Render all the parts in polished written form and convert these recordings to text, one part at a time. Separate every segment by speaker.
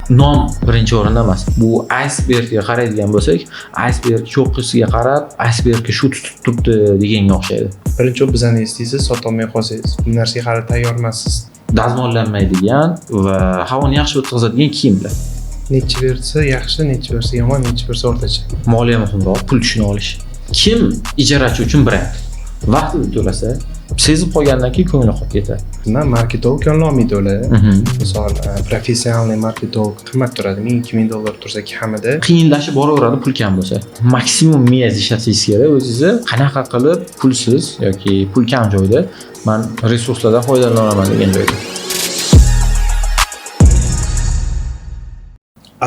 Speaker 1: nom birinchi o'rinda emas. Bu icebergga qaraydigan bo'lsak, iceberg cho'qqisiga qarab, icebergga shu tutib turibdi deganga o'xshaydi.
Speaker 2: Birinchi bizani eslaysiz, sotolmay qolsangiz, bu narsaga hali tayyor emassiz.
Speaker 1: Dazmollanmaydigan va havoni yaxshi o'tkazadigan kiyimlar.
Speaker 2: Nechi bersa yaxshi, nechi bersa yomon, nechi bersa o'rtacha.
Speaker 1: Moliya muhimroq, pul tushuna olish. Kim ijarachi uchun brend? Vaqtida to'lasa, sezib qolgandan keyin ko'ngli qolib ketadi.
Speaker 2: Bundan marketing olmaydi ular. Misol, professional marketing qimmat turadi. $1000-2000 tursa kamida.
Speaker 1: Qiyinlashib boraveradi pul kam bo'lsa. Maksimum miyaz ishlatishingiz kerak o'zingizni. Qanaqa qilib pulsiz yoki pul kam joyda men resurslardan foydalanaman degan joyda.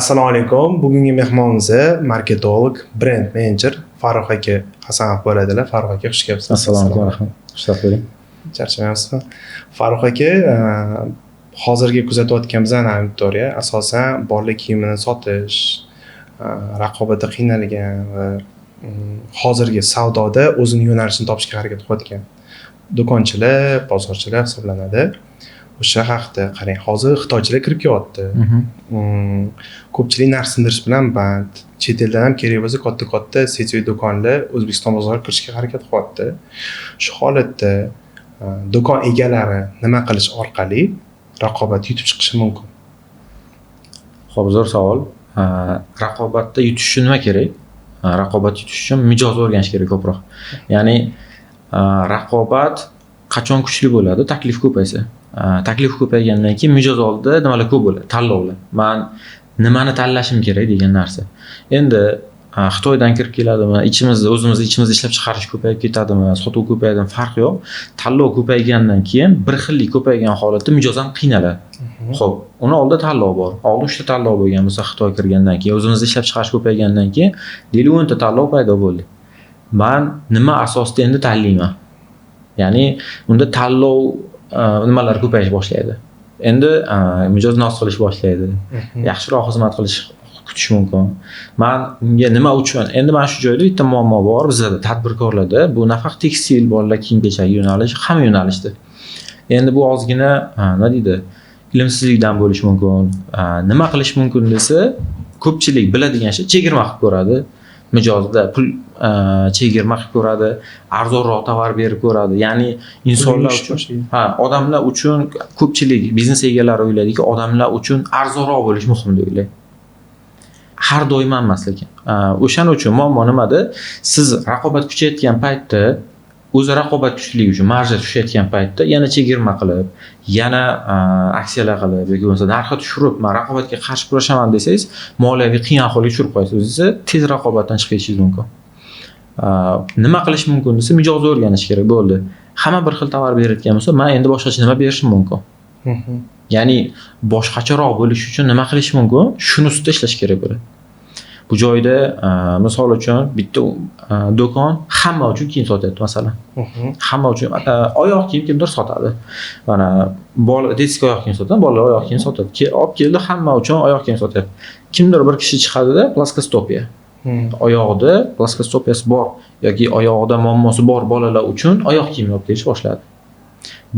Speaker 2: Assalomu alaykum. Bugungi mehmonimiz marketolog, brend menejer Farruh aka Hasanov bo'ladilar. Farruh aka xush kelibsiz.
Speaker 1: Assalomu alaykum, rahmat. Xushtab bo'ling.
Speaker 2: Charchamayapsizmi? Farruh aka hozirgi kuzatayotgan bizning auditoriya asosan bolalar kiyimini sotish, raqobatda qiynalgan va hozirgi savdoda o'zining yo'nalishini topishga harakat qilayotgan do'konchilar, bozorchilar hisoblanadi. O'sha haqda qarang, hozir xitoychilar kirib kelyapti. Ko'pchilik narx sindirish bilan band. Chet eldan ham kerak bo'lsa katta setiy do'konlar O'zbekiston bozoriga kirishga harakat qilyapti. Shu holatda do'kon egalari nima qilish orqali raqobatni yutib chiqishi mumkin?
Speaker 1: Xo'p, zo'r savol. Raqobatda yutish uchun nima kerak? Raqobat yutish uchun mijoz o'rganish kerak ko'proq. Ya'ni raqobat qachon kuchli bo'ladi? Taklif ko'paysa. Taklif ko'paygandan keyin mijoz oldida nimalar ko'p bo'ladi? Tanlovlar. Men nimani tanlashim kerak degan narsa. Endi Xitoydan kirib keladimi, o'zimizni ichimizda ishlab chiqarish ko'payib ketadimi, sotuv ko'paydimi, farqi yo'q. Tanlov ko'paygandan keyin bir xillik ko'paygan holatda mijoz ham qiynaladi. Xo'p, uni oldida tanlov bor. Oldin 3 ta tanlov bo'lgan bo'lsa, Xitoy kirgandan keyin, o'zimizda ishlab chiqarish ko'paygandan keyin 10 ta tanlov paydo bo'ldi. Men nima asosida endi tanlayman? Ya'ni unda tanlov nimalar ko'payish boshlaydi. Endi mijoz nos qilish boshlaydi. Yaxshiroq xizmat qilish kutish mumkin. Men unga nima uchun? Endi mana shu joyda bitta muammo bor bizda, tadbirkorlarda. Bu nafaqat tekstil, bolalar kiyim-kechak yo'nalishi, hamma yo'nalishda. Endi bu ozgina nima deydi? Ilmsizlikdan bo'lishi mumkin. Nima qilish mumkin desa, ko'pchilik biladigan shay chegirma qilib ko'radi. Mijozda pul chegirma qilib ko'radi, arzonroq tovar berib ko'radi. Ya'ni insonlar uchun, odamlar uchun ko'pchilik biznes egalari o'ylaydiki, odamlar uchun arzonroq bo'lish muhim deb o'ylaydi. Har doim emas lekin. O'shaning uchun muammo nimada? Siz raqobat kuchayotgan paytda, o'zi raqobat kuchligi uchun marja tushayotgan paytda yana chegirma qilib, yana aksiyalar qilib yoki bo'lmasa narxni tushirib, men raqobatga qarshi kurashaman desangiz, moliyaviy qiyin ahvolga tushirib qo'yasiz. O'zingizni tez raqobatdan chiqib ketishingiz mumkin. Nima qilish mumkin desa, mijozni o'rganish kerak bo'ldi. Hamma bir xil tovar berayotgan bo'lsa, men endi boshqacha nima berishim mumkin? Ya'ni boshqacharoq bo'lish uchun nima qilish mumkin? Shuni ustida ishlash kerak bo'ladi. Bu joyda misol uchun bitta do'kon hamma uchun kiyim sotyapti masalan. Hamma uchun oyoq kiyim kimdir sotadi. Mana bola desk oyoq kiyim sotadi, bolalar oyoq kiyim sotadi. Olib keldi, hamma uchun oyoq kiyim sotyapti. Kimdir bir kishi chiqadida plastostopiya. Oyog'ida plastostopiyasi bor yoki oyog'ida muammosi bor bolalar uchun oyoq kiyim olib kelish boshladi.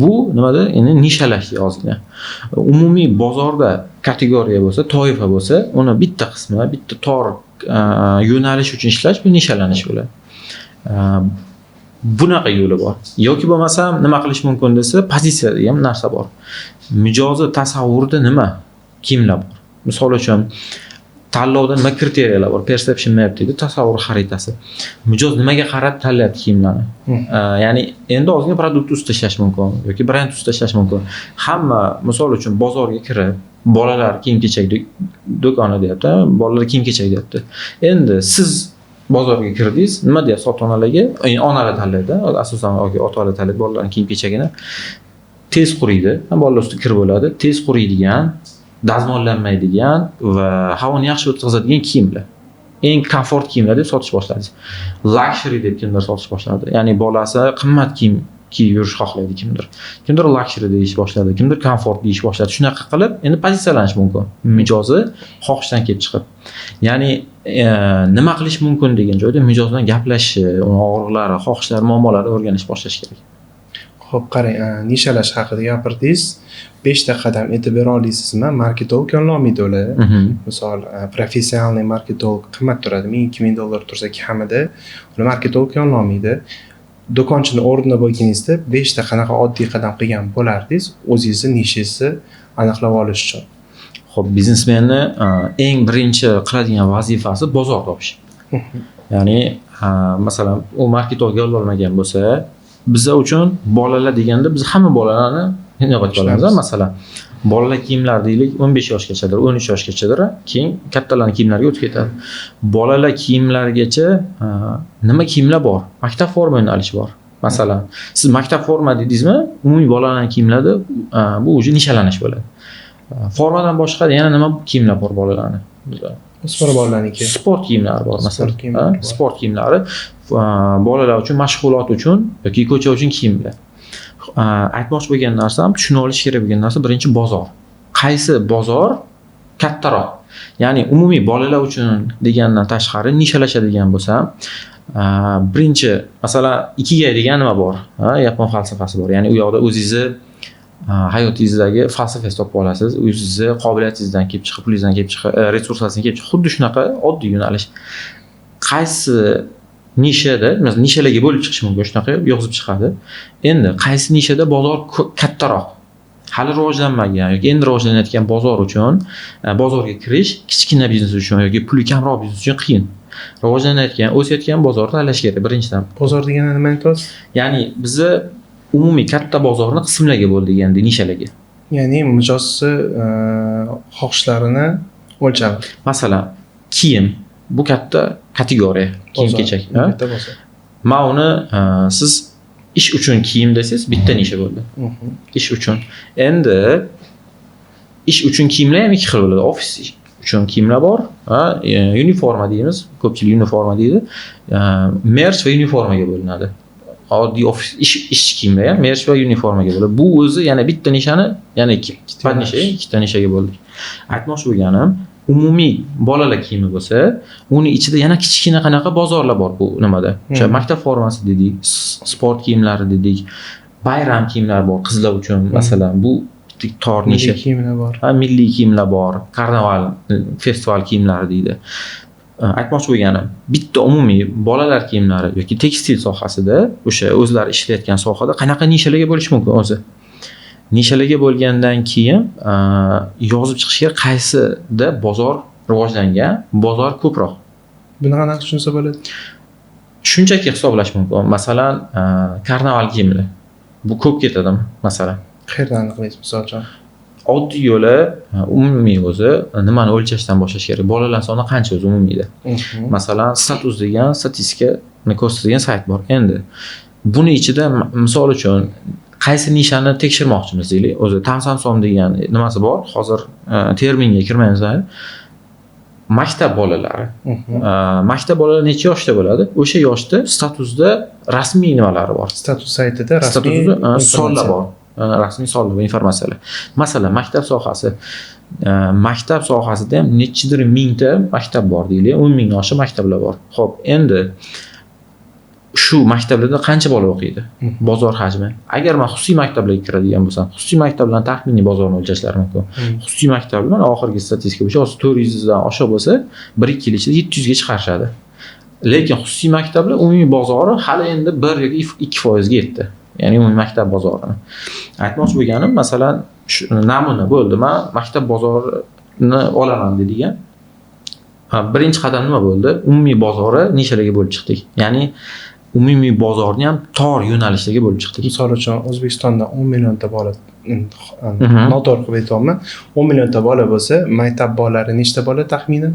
Speaker 1: Bu nimada? Endi nishalash ozgina. Umumiy bozorda kategoriya bo'lsa, toifa bo'lsa, uni bitta qismi, bitta tor yo'nalish uchun ishlash bu nishalanish bo'ladi. Bunaqa yo'li bor. Yoki bo'lmasa nima qilish mumkin desa, pozitsiya degan narsa bor. Mijozi tasavvurida nima? Kiyimlar bor. Misol uchun tanlovda nima kriteriyalar bor? Perception map deydi, tasavvur xaritasi. Mijoz nimaga qarab tanlayapti kiyimlarni? Ya'ni endi ozgina produkt ustida ishlash mumkin yoki brend ustida ishlash mumkin. Hamma misol uchun bozorga kirib, bolalar kiyim-kechak do'koni deyapti, bolalar kiyim-kechak deyapti. Endi siz bozorga kirdingiz, nima deyapsiz ota-onalarga? Onalar tanlaydi, asosan yoki ota-onalar tanlaydi bolalarning kiyim-kechagini. Tez quriydi, bolalar ustida kir bo'ladi, tez quriydigan, dazmollanmaydigan va havoni yaxshi o'tkazadigan kiyimlar. Eng komfort kiyimlar deb sotish boshladingiz. Luxury deb kimdir sotish boshladi. Ya'ni bolasi qimmat kiyim kiyib yurish xohlaydi kimdir. Kimdir luxury deyish boshladi, kimdir komfort deyish boshladi. Shunaqa qilib endi pozitsiyalanish mumkin. Mijozi xohishdan kelib chiqib. Ya'ni nima qilish mumkin degan joyda mijoz bilan gaplashish, uni og'riqlari, xohishlari, muammolarini o'rganish boshlash kerak.
Speaker 2: Xo'p, qarang, nishalash haqida gapirdingiz. 5 ta qadam aytib bera olasizmi? Marketolog yo'llanmaydi ular. Misol, professional marketolog qimmat turadi. $1000-2000 tursa kamida, ular marketolog yo'llanmaydi. Do'konchini o'rnida bo'lganingizda 5 ta qanaqa oddiy qadam qilgan bo'lardingiz, o'zingizni nishingizni aniqlab olish uchun.
Speaker 1: Xo'p, biznesmenni eng birinchi qiladigan vazifasi bozor topish. Ya'ni, masalan, u marketolog yo'llanmagan bo'lsa, bizga uchun bolalar deganda biz hamma bolalarni inobatga olamiz. Masalan, bolalar kiyimlar deylik 15 yoshgachadir, 13 yoshgachadir, keyin kattalarning kiyimlariga o'tib ketadi. Bolalar kiyimlarigacha nima kiyimlar bor? Maktab forma yo'nalishi bor. Masalan, siz maktab forma dedingizmi, umumiy bolalarning kiyimlarida bu o'zi nishalanish bo'ladi. Formadan boshqa yana nima kiyimlar bor bolalarning?
Speaker 2: O'smir bolalarniki.
Speaker 1: Sport kiyimlari bor masalan. Sport kiyimlari bolalar uchun, mashg'ulot uchun yoki ko'cha uchun kiyimlar. Aytmoqchi bo'lgan narsam, tushunib olish kerak bo'lgan narsa birinchi bozor. Qaysi bozor kattaroq? Ya'ni umumiy bolalar uchun degandan tashqari nishalashadigan bo'lsam, birinchi masalan ikigai degan nima bor? Yapon falsafasi bor. Ya'ni u yoqda o'zingizni hayotingizdagi falsafangizni topib olasiz, o'zingizni qobiliyatingizdan kelib chiqib, pulingizdan kelib chiqib, resursingizdan kelib chiqib, xuddi shunaqa oddiy yo'nalish. Qaysi nishada, masalan, nishalarga bo'lib chiqish mumkin, shunaqa yozib chiqadi. Endi qaysi nishada bozor kattaroq, hali rivojlanmagan yoki endi rivojlanayotgan bozor uchun bozorga kirish kichkina biznes uchun yoki puli kamroq biznes uchun qiyin. Rivojlanayotgan, o'sayotgan bozorni tanlash kerak birinchidan.
Speaker 2: Bozor degani nima aytyapsiz?
Speaker 1: Ya'ni bizni umumiy katta bozorni qismlarga bo'ldik, endi nishalarga.
Speaker 2: Ya'ni mijozni xohishlarini o'lchadi.
Speaker 1: Masalan, kiyim bu katta kategoriya, kiyim-kechak. Mana uni siz ish uchun kiyim desangiz, bitta nisha bo'ldi. Ish uchun. Endi ish uchun kiyimlar ham ikki xil bo'ladi. Ofis uchun kiyimlar bor, uniforma deymiz, ko'pchilik uniforma deydi. Merch va uniformaga bo'linadi. Oddiy ofis ish kiyimlar ham merch va uniformaga bo'ladi. Bu o'zi yana bitta nishani, yana ikkita nishaga bo'ldik. Aytmoqchi bo'lganim, umumiy bolalar kiyimi bo'lsa, uni ichida yana kichkina qanaqa bozorlar bor bu nimada. O'sha maktab formasi dedik, sport kiyimlari dedik, bayram kiyimlari bor qizlar uchun, masalan, bu tor nisha.
Speaker 2: Milliy kiyimlar bor.
Speaker 1: Milliy kiyimlar bor, karnaval, festival kiyimlari deydi. Aytmoqchi bo'lganim, bitta umumiy bolalar kiyimlari yoki tekstil sohasida, o'sha o'zlari ishlayotgan sohada qanaqa nishalarga bo'lish mumkin o'zi. Nishalarga bo'lgandan keyin yozib chiqish kerak, qaysida bozor rivojlangan, bozor ko'proq.
Speaker 2: Buni qanaqa tushunsa bo'ladi?
Speaker 1: Shunchaki hisoblash mumkin. Masalan, karnaval kiyimlar. Bu ko'p ketadimi, masalan?
Speaker 2: Qayerdan aniqlaysiz, misol uchun?
Speaker 1: Oddiy yo'li umumiy o'zi nimani o'lchashdan boshlash kerak? Bolalar soni qancha o'zi umumiyda? Masalan, status degan statistikani ko'rsatadigan sayt bor. Endi buni ichida misol uchun qaysi nishani tekshirmoqchimiz deylik. O'zi Tamsamsom degan nimasi bor? Hozir terminga kirmaymiz. Maktab bolalari. Maktab bolalari necha yoshda bo'ladi? O'sha yoshda statusda rasmiy nimalari bor.
Speaker 2: Status saytida rasmiy
Speaker 1: sonlar bor. Rasmiy sonlar va informatsiyalar. Masalan, maktab sohasi. Maktab sohasida ham nechidir mingta maktab bor deylik. 10 mingdan oshiq maktablar bor. Xo'p, endi shu maktablarda qancha bola o'qiydi? Bozor hajmi. Agar men xususiy maktablarga kiradigan bo'lsam, xususiy maktablarning taxminiy bozorni o'lchashlar mumkin. Xususiy maktablar oxirgi statistika bo'yicha 400 dan oshiq bo'lsa, 1-2 yil ichida 700 ga chiqarishadi. Lekin xususiy maktablar umumiy bozori hali endi 1 yoki 2% ga yetdi. Ya'ni umumiy maktab bozorini. Aytmoqchi bo'lganim, masalan, namuna bo'ldi. Men maktab bozorini olaman dedigan. Birinchi qadam nima bo'ldi? Umumiy bozori nishalarga bo'lib chiqdik. Ya'ni umumiy bozorni ham tor yo'nalishlarga bo'lib chiqdik.
Speaker 2: Misol uchun O'zbekistonda 10 millionta bola noto'g'ri qilib aytyapman. 10 millionta bola bo'lsa, maktab bolalari nechta bola taxminan?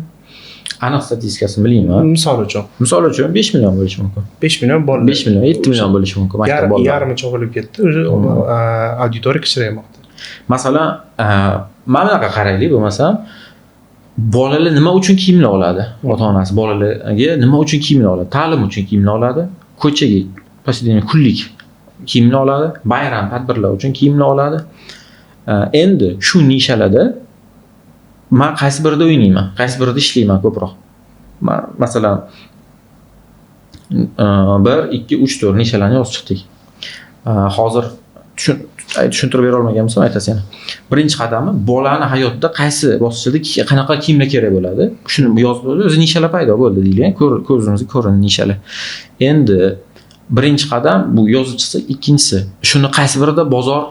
Speaker 1: Aniq statistikasini bilmayman. Misol uchun 5 million bo'lishi mumkin.
Speaker 2: 5 million bola.
Speaker 1: 5 million, 7 million bo'lishi mumkin maktab bolalari.
Speaker 2: Yarmi cho'g'ilib ketdi, o'sha auditoriya kichraymoqda.
Speaker 1: Masalan, mana bunaqa qaraylik, bo'lmasam bolalar nima uchun kiyimlar oladi? Ota-onasi bolalarga nima uchun kiyimlar oladi? Ta'lim uchun kiyimlar oladi. Ko'chaga, positivni kunlik kiyimlar oladi. Bayram tadbirlar uchun kiyimlar oladi. Endi shu nishalarda men qaysi birida o'ynayman, qaysi birida ishlayman ko'proq. Masalan, 1, 2, 3, 4 nishalarni yozib chiqdik. Hozir tushuntirib bera olmagan bo'lsam aytasiz yana. Birinchi qadami bolani hayotida qaysi bosqichda qanaqa kiyimlar kerak bo'ladi? Shuni yozib o'zi nishalar paydo bo'ldi deylik. Ko'zimizga ko'rinadi nishalar. Endi birinchi qadam bu yozib chiqsa, ikkinchisi shuni qaysi birida bozor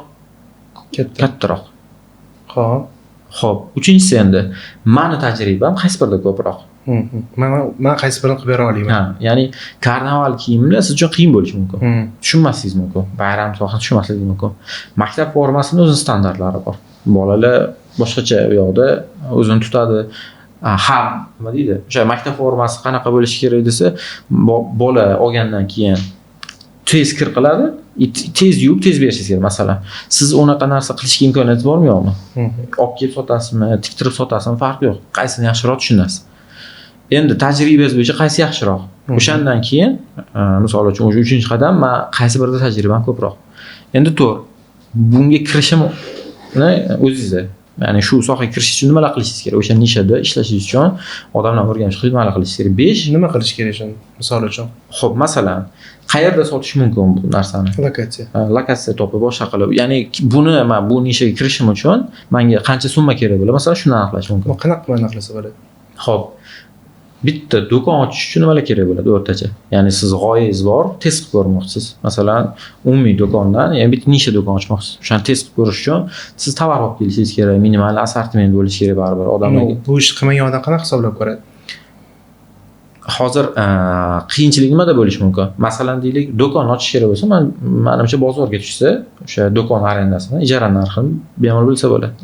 Speaker 1: kattaroq. Xo'p, uchinchisi endi meni tajribam qaysi birida ko'proq?
Speaker 2: Men qaysi birini qilib bera olaman?
Speaker 1: Ya'ni karnaval kiyimlar siz uchun qiyin bo'lishi mumkin. Tushunmasligingiz mumkin. Bayram sohasini tushunmasligingiz mumkin. Maktab formasini o'z standartlari bor. Bolalar boshqacha u yoqda o'zini tutadi. Nima deydi? O'sha maktab formasi qanaqa bo'lishi kerak desa, bola olgandan keyin tez kir qiladi, tez yuvib, tez berishingiz kerak. Masalan, siz unaqa narsa qilishga imkoniyat bormi yo'qmi? Olib kelib sotasizmi, tiktirib sotasizmi, farqi yo'q. Qaysini yaxshiroq tushunasiz. Endi tajribangiz bo'yicha qaysi yaxshiroq? O'shandan keyin, misol uchun 3-qadam men qaysi birida tajribam ko'proq. Endi to'g'ri, bunga kirishimni o'zingizda, ya'ni shu sohaga kirish uchun nimalar qilishingiz kerak? O'sha nishada ishlashingiz uchun odamlar o'rganish qilib nimalar qilishingiz kerak? 5
Speaker 2: nima qilish kerak shuni? Misol uchun.
Speaker 1: Xo'p, masalan, qayerda sotish mumkin bu narsani? Lokatsiya topib boshqa qilib. Ya'ni buni men bu nishaga kirishim uchun menga qancha summa kerak bo'ladi? Masalan, shuni aniqlash mumkin.
Speaker 2: Qanaqa aniqlasa bo'ladi?
Speaker 1: Xo'p. Bitta do'kon ochish uchun nimalar kerak bo'ladi o'rtacha? Ya'ni siz g'oyangiz bor, test qilib ko'rmoqchisiz. Masalan, umumiy do'kondan, ya'ni bitta nisha do'kon ochmoqchisiz. O'shani test qilib ko'rish uchun siz tovar olib kelishingiz kerak, minimal assortiment bo'lishi kerak baribir odamlarga.
Speaker 2: Bu ish qilmagan odam qanaqa hisoblab ko'radi?
Speaker 1: Hozir qiyinchilik nimada bo'lishi mumkin? Masalan, deylik, do'kon ochish kerak bo'lsa, menimcha bozorga tushsa, o'sha do'kon arendasini, ijara narxini bemalol bilsa bo'ladi.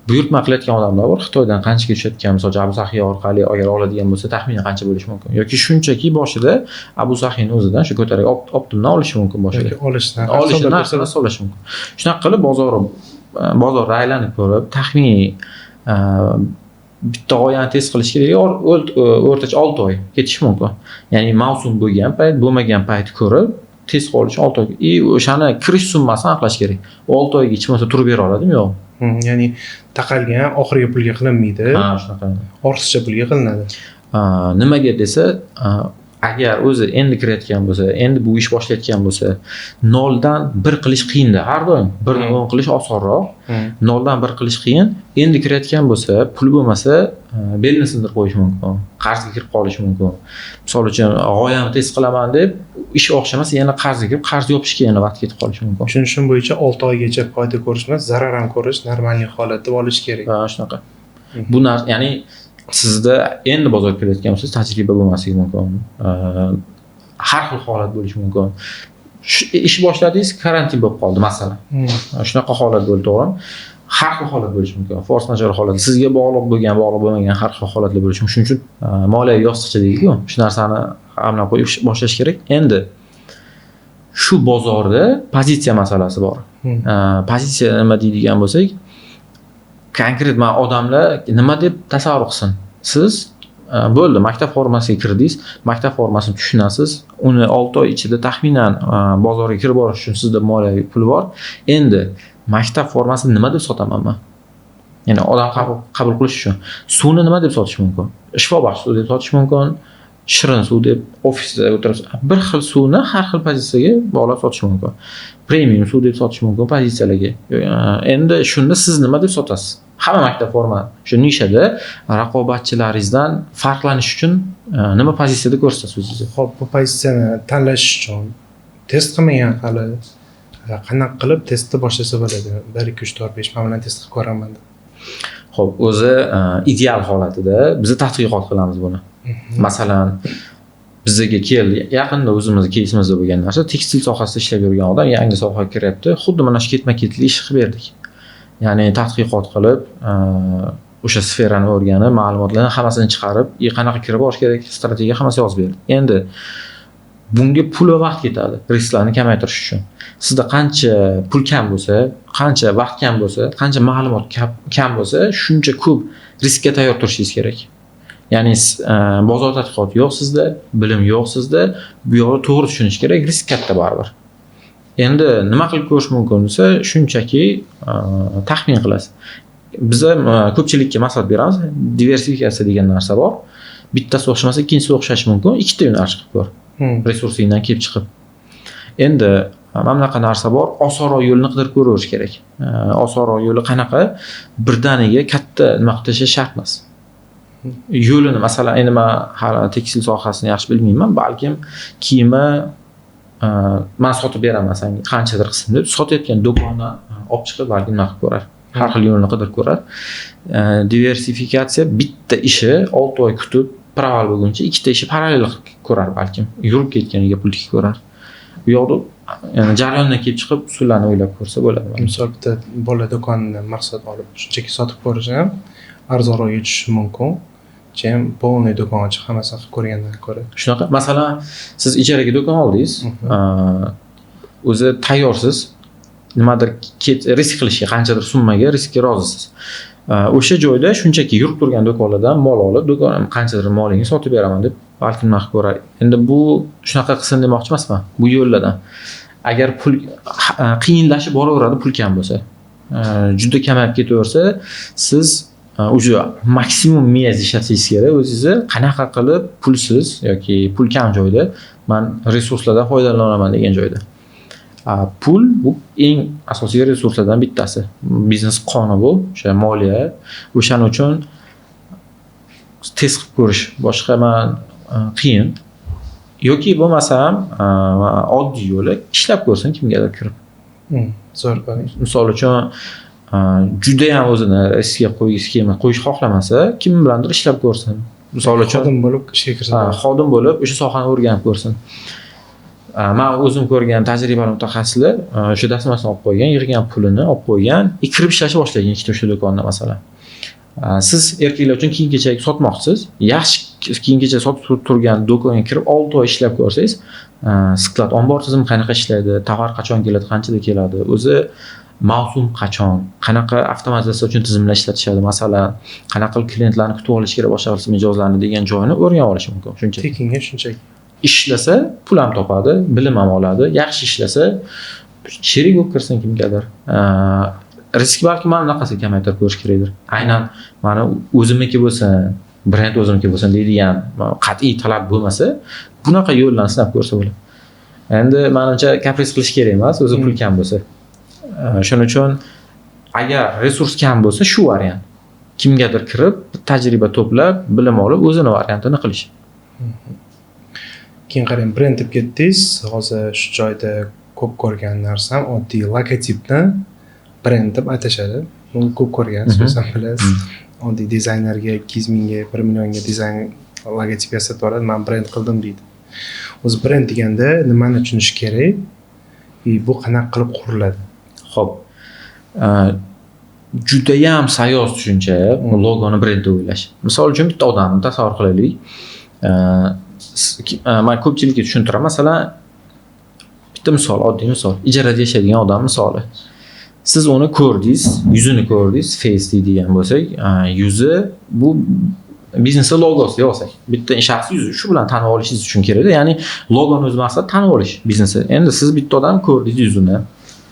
Speaker 1: Buyurtma qilayotgan odamlar bor. Xitoydan qanchaga tushayotgan, masalan, Abu Sahiy orqali agar oladigan bo'lsa, taxminan qancha bo'lishi mumkin? Yoki shunchaki boshida Abu Sahiyning o'zidan shu ko'tarak optimdan olishi mumkin boshida.
Speaker 2: Yoki olishdan
Speaker 1: hisoblash mumkin. Shunaqa qilib bozorda aylanib ko'rib, taxminiy bitta g'oyani test qilish kerak, o'rtacha 6 oy ketish mumkin. Ya'ni mavsum bo'lgan payt, bo'lmagan payt ko'rib, test qilish 6 oy. O'shani kirish summasini aniqlash kerak. 6 oyga hech bo'lmasa turib bera oladimi, yo'q?
Speaker 2: Ya'ni taqalgan oxirgi pulga qilinmaydi.
Speaker 1: Shunaqa.
Speaker 2: Ortiqcha pulga qilinadi.
Speaker 1: Nimaga desa, agar o'zi endi kirayotgan bo'lsa, endi bu ish boshlayotgan bo'lsa, 0 dan 1 qilish qiyinda. Har doim 1 dan 10 qilish osonroq. 0 dan 1 qilish qiyin. Endi kirayotgan bo'lsa, pul bo'lmasa, belni sindirib qo'yish mumkin. Qarzga kirib qolish mumkin. Misol uchun, g'oyamni test qilaman deb, ish o'xshamasa yana qarzga kirib, qarz yopishga yana vaqt ketib qolishi mumkin.
Speaker 2: Tushunishim bo'yicha 6 oygacha foyda ko'rish emas, zarar ham ko'rish normalniy holatda olish kerak.
Speaker 1: Shunaqa. Bu narsa, ya'ni sizda endi bozorga kirayotgan bo'lsangiz, tajriba bo'lmasligi mumkin. Har xil holat bo'lishi mumkin. Ish boshladingiz, karantin bo'lib qoldi, masalan. Shunaqa holat bo'ldi, to'g'rimi? Har xil holat bo'lishi mumkin. Force majeure holat. Sizga bog'liq bo'lgan, bog'liq bo'lmagan har xil holatlar bo'lishi mumkin. Shuning uchun moliyaviy yostiqcha deydi-ku. Shu narsani amlab qo'yib boshlash kerak. Endi shu bozorda pozitsiya masalasi bor. Pozitsiya nima deydigan bo'lsak, konkret odamlar nima deb tasavvur qilsin. Siz bo'ldi, maktab formasiga kirdingiz, maktab formasini tushunasiz, uni 6 oy ichida taxminan bozorga kirib borish uchun sizda moliyaviy pul bor. Endi maktab formasini nima deb sotaman men? Ya'ni odam qabul qilish uchun suvni nima deb sotish mumkin? Shifobaxsh suv deb sotish mumkin, shirin suv deb ofisda o'tirib, bir xil suvni har xil pozitsiyaga bog'lab sotish mumkin. Premium suv deb sotish mumkin pozitsiyalarga. Endi shunda siz nima deb sotasiz? Hamma maktab forma shu nishada raqobatchilaringizdan farqlanish uchun nima pozitsiyada ko'rsatasiz o'zingizni?
Speaker 2: Xo'p, bu pozitsiyani tanlash uchun test qilmagan hali qanaqa qilib testni boshlasa bo'ladi? 1 2 3 4 5 men bilan test qilib ko'raman deb.
Speaker 1: Xo'p, o'zi ideal holatida biz tadqiqot qilamiz buni. Masalan, bizga yaqinda o'zimizni kesimizda bo'lgan narsa, tekstil sohasida ishlab yurgan odam yangi sohaga kiryapti. Xuddi mana shu ketma-ketlik ish qilib berdik. Ya'ni tadqiqot qilib, o'sha sferani o'rganib, ma'lumotlarni hammasini chiqarib, qanaqa kirib borish kerak, strategiya hammasi yozib berdik. Endi bunga pul va vaqt ketadi, risklarni kamaytirish uchun. Sizda qancha pul kam bo'lsa, qancha vaqt kam bo'lsa, qancha ma'lumot kam bo'lsa, shuncha ko'p riskka tayyor turishingiz kerak. Ya'ni bozor tadqiqoti yo'q sizda, bilim yo'q sizda, bu yo'lni to'g'ri tushunish kerak, risk katta baribir. Endi nima qilib ko'rish mumkin desa, shunchaki taxmin qilasiz. Biz ko'pchilikka maslahat beramiz, diversifikatsiya degan narsa bor. Bittasi o'xshamasa, ikkinchisi o'xshashi mumkin. Ikkita yo'nalish qilib ko'r. Resursingdan kelib chiqib. Endi mana bunaqa narsa bor, osonroq yo'lni qidirib ko'raverish kerak. Osonroq yo'li qanaqa? Birdaniga katta nima qilishi shart emas. Yo'lini masalan, endi men hali tekstil sohasini yaxshi bilmayman, balkim kiyimni men sotib beraman senga qanchadir qism deb sotayotgan do'konni olib chiqib balki nima qilib ko'rar. Har xil yo'lni qidirib ko'rar. Diversifikatsiya bitta ishi 6 oy kutib parallel bo'lguncha ikkita ishi parallel qilib ko'rar balkim. Yurib ketganiga pul tikib ko'rar. Bu yoqda ya'ni jarayondan kelib chiqib usullarni o'ylab ko'rsa bo'ladi.
Speaker 2: Misol bitta bola do'konini maqsad olib shunchaki sotib ko'rish ham arzonroq tushishi mumkin. Chem polniy do'kon ochib hammasini qilib ko'rgandan ko'ra.
Speaker 1: Shunaqa, masalan, siz ijaraga do'kon oldingiz, o'zi tayyorsiz, nimadir risk qilishga, qanchadir summaga riskga rozisiz. O'sha joyda shunchaki yurib turgan do'konlardan mol olib, do'konim qanchadir molingni sotib beraman deb balkim nima qilib ko'rar. Endi bu shunaqa qilsin demoqchi emasman. Bu yo'llardan. Agar pul qiyinlashib boraveradi, pul kam bo'lsa, juda kamayib ketaversa, siz уже maksimum miyaz ishlatsangiz kerak. O'zingizni qanaqa qilib pulsiz yoki pul kam joyda men resurslardan foydalanaman degan joyda. Pul bu eng asosiy resurslardan bittasi. Biznes qoni bu, o'sha moliya. O'shaning uchun test qilib ko'rish boshqa men qiyin. Yoki bo'lmasa ham oddiy yo'li ishlab ko'rsin kimgadir kirib.
Speaker 2: Zo'r.
Speaker 1: Misol uchun juda ham o'zini riskga qo'yish xohlamasa, kim bilandir ishlab ko'rsin. Misol uchun
Speaker 2: xodim bo'lib ishga kirsa,
Speaker 1: xodim bo'lib o'sha sohani o'rganib ko'rsin. Men o'zim ko'rgan tajribali mutaxassislar o'sha dastmasini olib qo'ygan, yig'gan pulini olib qo'ygan, kirib ishlashni boshlagan ikkita o'sha do'konda masalan. Siz erkaklar uchun kiyim-kechak sotmoqchisiz, yaxshi kiyim-kechak sotib turgan do'konga kirib 6 oy ishlab ko'rsangiz, sklad ombor tizimi qanaqa ishlaydi, tovar qachon keladi, qanchada keladi, o'zi mavsum qachon, qanaqa avtomatizatsiya uchun tizimlar ishlatishadi, masalan, qanaqa klientlarni kutib olish kerak boshqa qilsa mijozlarni degan joyini o'rganib olish mumkin. Shunchaki
Speaker 2: tekinga shunchaki
Speaker 1: ishlasa pul ham topadi, bilim ham oladi. Yaxshi ishlasa sherik bo'lib kirsin kimgadir. Risk balki mana bunaqasi kamaytirib ko'rish kerakdir. Aynan mana o'zimniki bo'lsin, brend o'zimniki bo'lsin deydigan qat'iy talab bo'lmasa, bunaqa yo'llarni sinab ko'rsa bo'ladi. Endi menimcha kapris qilish kerak emas, o'zi pul kam bo'lsa. Shuning uchun agar resurs kam bo'lsa, shu variant. Kimgadir kirib, tajriba to'plab, bilim olib, o'zini variantini qilish.
Speaker 2: Keyin qarang, brend deb ketdingiz. Hozir shu joyda ko'p ko'rgan narsam oddiy logotipni brend deb atashadi. Buni ko'p ko'rgan, siz ham bilasiz. Oddiy dizaynerga 200 mingga, 1 millionga dizayn logotip yasatib yuboradi, men brend qildim deydi. O'zi brend deganda nimani tushunish kerak? Bu qanaqa qilib quriladi?
Speaker 1: Xo'p. Juda ham sayoz tushuncha logoni brend deb o'ylash. Misol uchun bitta odamni tasavvur qilaylik. Men ko'pchilikka tushuntiraman. Masalan, bitta misol, oddiy misol. Ijarada yashaydigan odam misoli. Siz uni ko'rdingiz, yuzini ko'rdingiz, face deydigan bo'lsak, yuzi bu biznesning logosi yo'qsak, bitta shaxs yuzi shu bilan tanib olishingiz uchun kerak-da. Ya'ni logoni o'z maqsadi tanib olish biznesni. Endi siz bitta odam ko'rdingiz yuzini,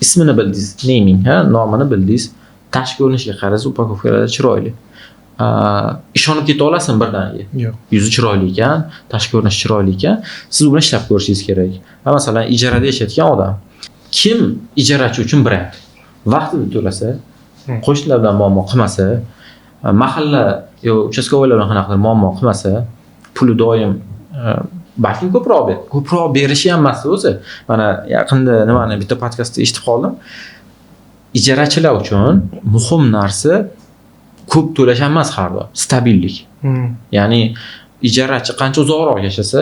Speaker 1: ismini bildingiz, naming, nomini bildingiz, tashqi ko'rinishiga qarasiz, upakovkalari chiroyli. Ishonib keta olasizmi birdaniga?
Speaker 2: Yo'q.
Speaker 1: Yuzi chiroyli ekan, tashqi ko'rinishi chiroyli ekan, siz u bilan ishlab ko'rishingiz kerak. Masalan, ijarada yashayotgan odam. Kim ijarachi uchun brend? Vaqtida to'lasa, qo'shnilar bilan muammo qilmasa, mahalla yo uchastkovoylar bilan qanaqadir muammo qilmasa, puli doim balki ko'proq berishi ham emas o'zi. Mana yaqinda nimani bitta podkastda eshitib qoldim. Ijarachilar uchun muhim narsa ko'p to'lash emas har doim, stabillik. Ya'ni ijarachi qancha uzoqroq yashasa,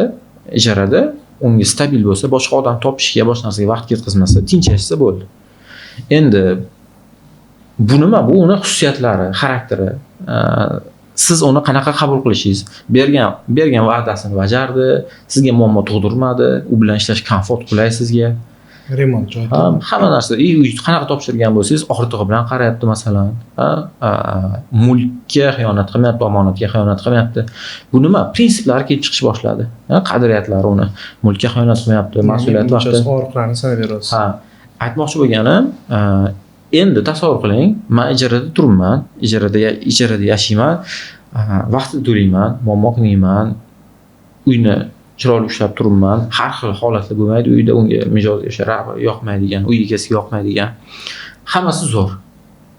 Speaker 1: ijarada unga stabil bo'lsa, boshqa odam topishga, boshqa narsaga vaqt ketkazmasa, tinch yashasa bo'ldi. Endi bu nima? Bu uni xususiyatlari, xarakteri. Siz uni qanaqa qabul qilishingiz, bergan va'dasini bajardi, sizga muammo tug'dirmadi, u bilan ishlash komfort qulay sizga.
Speaker 2: Remont joyda.
Speaker 1: Hamma narsa, uy qanaqa topshirgan bo'lsangiz, ortig'i bilan qarayapti masalan. Mulkka xiyonat qilmayapti, omonatga xiyonat qilmayapti. Bu nima? Prinsiplari kelib chiqish boshladi. Qadriyatlari uni mulkka xiyonat qilmayapti, mas'uliyat vaqti.
Speaker 2: Orqalarini sanab berasiz.
Speaker 1: Aytmoqchi bo'lganim, endi tasavvur qiling, men ijarada turibman, ijarada yashayman, vaqtida to'layman, muammo qilmayman, uyni chiroyli ushlab turibman. Har xil holatlar bo'lmaydi. Uyda unga mijoz yoqmaydigan, uy egasiga yoqmaydigan. Hammasi zo'r.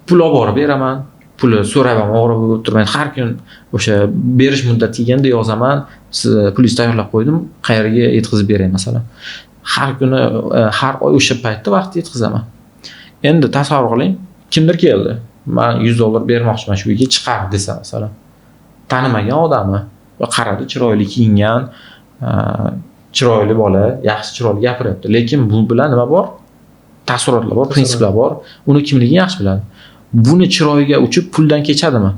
Speaker 1: Pul olib borib beraman. Pulni so'rab ham o'g'ri bo'lib o'tirmayman. Har kun o'sha berish muddati kelganda yozaman. Siz pulingizni tayyorlab qo'ydim, qayerga yetkazib beray masalan. Har kuni har oy o'sha paytda vaqt yetkazaman. Endi tasavvur qiling, kimdir keldi. Men $100 bermoqchiman shu uyga chiqar desa masalan. Tanimagan odamni va qaradi, chiroyli kiyingan, chiroyli bola, yaxshi chiroyli gapiryapti. Lekin bu bilan nima bor? Taassurotlar bor, prinsiplar bor. Uni kimligini yaxshi biladi. Buni chiroyiga uchib puldan kechadimi?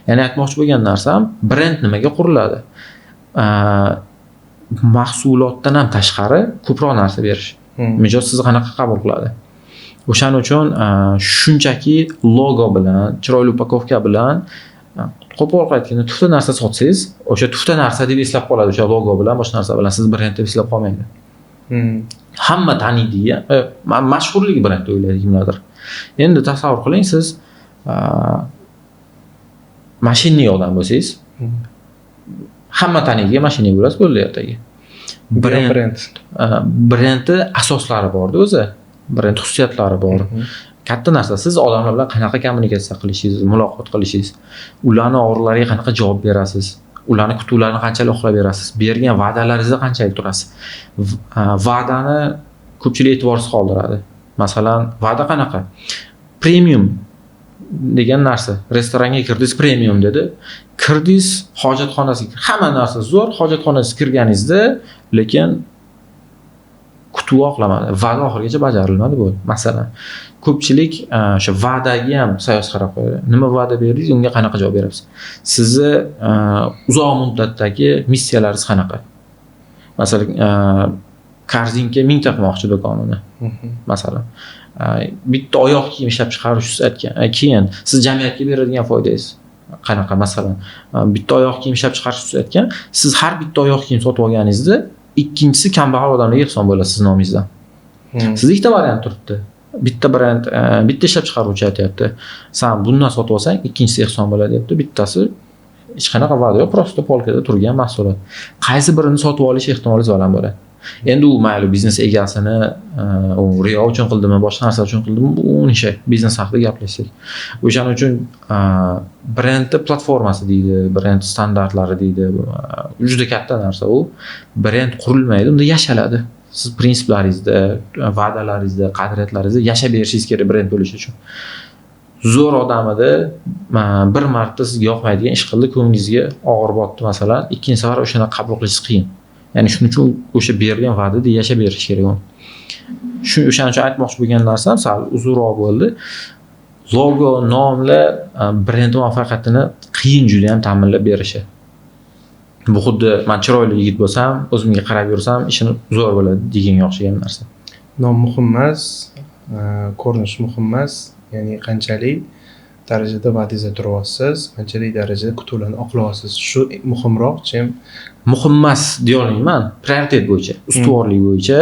Speaker 1: Ya'ni aytmoqchi bo'lgan narsam, brend nimaga quriladi? Mahsulotdan ham tashqari ko'proq narsa berish. Mijoz sizni qanaqa qabul qiladi? O'shaning uchun shunchaki logo bilan, chiroyli upakovka bilan qo'pol aytganda tufta narsa sotsangiz, o'sha tufta narsa deb eslab qoladi, o'sha logo bilan, boshqa narsa bilan siz brend deb eslab qolmaydi. Hamma taniydi, mashhurlik brend o'ylaydi kimlardir. Endi tasavvur qiling, siz mashinli odam bo'lsangiz, hamma taniydigan mashina bo'lasiz bo'ldi ertaga. Brendni asoslari bor-da o'zi. Brend xususiyatlari bor. Katta narsa, siz odamlar bilan qanaqa kommunikatsiya qilishingiz, muloqot qilishingiz, ularning og'riqlariga qanaqa javob berasiz, ularning kutuvlarini qanchalik oqlab berasiz, bergan va'dalaringizda qanchalik turasiz. Va'dani ko'pchilik e'tiborsiz qoldiradi. Masalan, va'da qanaqa? Premium degan narsa. Restoranga kirdingiz, premium dedi. Kirdingiz, hojatxonasiga, hamma narsa zo'r, hojatxonasiga kirganingizda, lekin kutuv oqlamadi. Va'da oxirigacha bajarilmadi bu. Masalan, ko'pchilik o'sha va'daga ham sayyoz qarab qo'yadi. Nima va'da berdingiz, unga qanaqa javob berasiz? Sizni uzoq muddatdagi missiyalaringiz qanaqa? Masalan, korzinka 1000 ta qilmoqchi do'konini. Masalan, bitta oyoq kiyim ishlab chiqarishni aytgan. Keyin siz jamiyatga beradigan foydangiz qanaqa? Masalan, bitta oyoq kiyim ishlab chiqarishni aytgan. Siz har bitta oyoq kiyim sotib olganingizda ikkinchisi kambag'al odamlarga ehson bo'ladi siz nomingizdan. Sizda ikkita variant turibdi. Bitta brend, bitta ishlab chiqaruvchi aytayapti. Sen bundan sotib olsang, ikkinchisi ehson bo'ladi deyapti. Bittasi hech qanaqa va'da yo'q, prosta polkada turgan mahsulot. Qaysi birini sotib olish ehtimoli baland bo'ladi. Endi u mayli biznes egasini u riyo uchun qildimi, boshqa narsa uchun qildimi, bu uning ishi, biznes haqida gaplashsak. O'shaning uchun brendni platformasi deydi, brend standartlari deydi. Juda katta narsa u. Brend qurilmaydi, unda yashaladi. Siz prinsiplaringizda, va'dalaringizda, qadriyatlaringizda yashab berishingiz kerak brend bo'lish uchun. Zo'r odam edi, bir marta sizga yoqmaydigan ish qildi, ko'nglingizga og'ir botdi masalan, ikkinchi safar o'shani qabul qilish qiyin. Ya'ni shuning uchun o'sha berilgan va'dada yashab berish kerak u. O'shaning uchun aytmoqchi bo'lgan narsam sal uzunroq bo'ldi. Logo, nomlar brend muvaffaqiyatini qiyin juda ham ta'minlab berishi. Bu xuddi men chiroyli yigit bo'lsam, o'zimga qarab yursam, ishim zo'r bo'ladi deganga o'xshagan narsa.
Speaker 2: Nom muhim emas, ko'rinish muhim emas, ya'ni qanchalik darajada va'dangizda turyapsiz, qanchalik darajada kutuvlarni oqlayapsiz. Shu muhimroq, chem
Speaker 1: muhim emas deya olmayman. Prioritet bo'yicha, ustuvorlik bo'yicha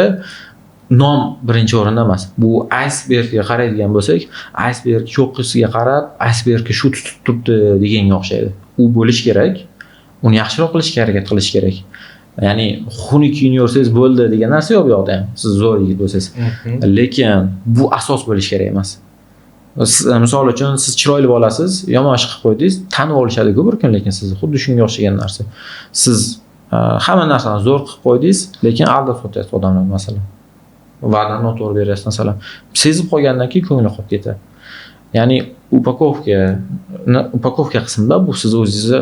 Speaker 1: nom birinchi o'rinda emas. Bu icebergga qaraydigan bo'lsak, iceberg cho'qqisiga qarab, icebergga shu tutib turibdi deganga o'xshaydi. U bo'lish kerak. Uni yaxshiroq qilishga harakat qilish kerak. Ya'ni xunuk kiyinyorsangiz bo'ldi degan narsa yo'q bu yoqda ham. Siz zo'r yigit bo'lsangiz. Lekin bu asos bo'lish kerak emas. Misol uchun siz chiroyli bo'lasiz, yomon ish qilib qo'ydingiz, tanib olishadi-ku bir kun, lekin sizni xuddi shunga o'xshagan narsa. Siz hamma narsani zo'r qilib qo'ydingiz, lekin aldab sotyapsiz odamlar masalan. Va'dani noto'g'ri beryapsiz masalan. Sezib qolgandan keyin ko'ngli qolib ketadi. Ya'ni upakovka qismida bu siz o'zingizni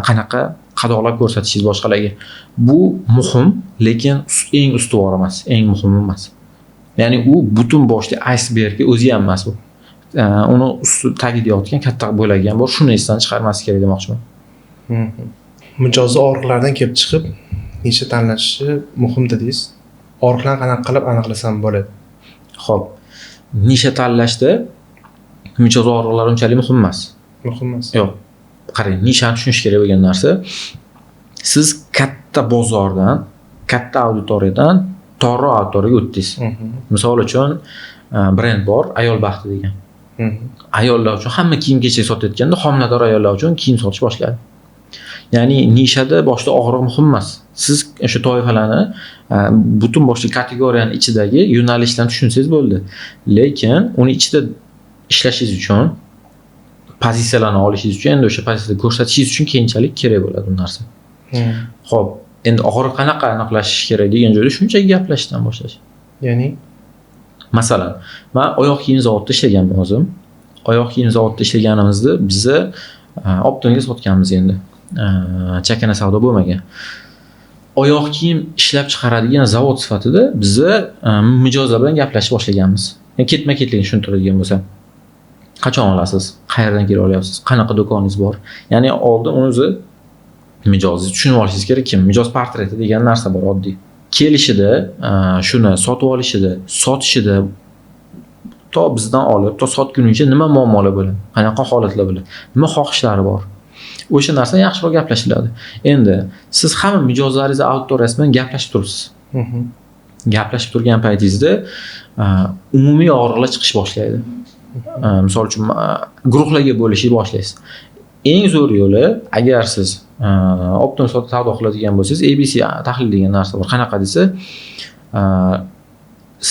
Speaker 1: qanaqa qadoqlab ko'rsatishingiz boshqalarga. Bu muhim, lekin eng ustuvor emas, eng muhim emas. Ya'ni u butun boshli icebergga o'zi ham emas bu. Uni usti tagida yotgan katta bo'lagi ham bor. Shuni esdan chiqarmaslik kerak demoqchiman.
Speaker 2: Mijozli og'riqlardan kelib chiqib, nisha tanlashi muhim dedingiz. Og'riqlarni qanaqa qilib aniqlasam bo'ladi?
Speaker 1: Xo'p, nisha tanlashda mijoz og'riqlari unchalik muhim emas.
Speaker 2: Muhim emas.
Speaker 1: Yo'q. Qarang, nishani tushunish kerak bo'lgan narsa. Siz katta bozordan, katta auditoriyadan torroq auditoriyaga o'tdingiz. Misol uchun brend bor, ayol baxti degan. Ayollar uchun hamma kiyim-kechak sotayotganda homilador ayollar uchun kiyim sotish boshladi. Ya'ni nishada boshda og'riq muhim emas. Siz o'sha toifalarni butun boshli kategoriyani ichidagi yo'nalishlarni tushunsangiz bo'ldi. Lekin uni ichida ishlashingiz uchun, pozitsiyalarni olishingiz uchun, endi o'sha pozitsiyada ko'rsatishingiz uchun keyinchalik kerak bo'ladi bu narsa. Xo'p, endi og'riq qanaqa aniqlashish kerak degan joyda shunchaki gaplashishdan boshlash.
Speaker 2: Ya'ni
Speaker 1: masalan, men oyoq kiyim zavodida ishlaganman o'zim. Oyoq kiyim zavodida ishlaganimizda bizni optimga sotganmiz endi. Chakana savdo bo'lmagan. Oyoq kiyim ishlab chiqaradigan zavod sifatida bizni mijozlar bilan gaplashib boshlaganmiz. Ketma-ketligini tushuntiradigan bo'lsam, qachon olasiz, qayerdan kelib olyapsiz, qanaqa do'koningiz bor. Ya'ni oldin uni o'zi mijozni tushunib olishingiz kerak. Kim mijoz portreti degan narsa bor oddiy. Kelishida, shuni sotib olishida, sotishida to bizdan olib, to sotgunicha nima muammolar bo'ladi, qanaqa holatlar bo'ladi, nima xohishlari bor. O'sha narsa yaxshiroq gaplashiladi. Endi siz hamma mijozlaringizni auditoriyasi bilan gaplashib turibsiz. Gaplashib turgan paytingizda umumiy og'riqlar chiqish boshlaydi. Misol uchun guruhlarga bo'lishni boshlaysiz. Eng zo'r yo'li, agar siz optim savdo qiladigan bo'lsangiz, ABC tahlil degan narsa bor. Qanaqa desa,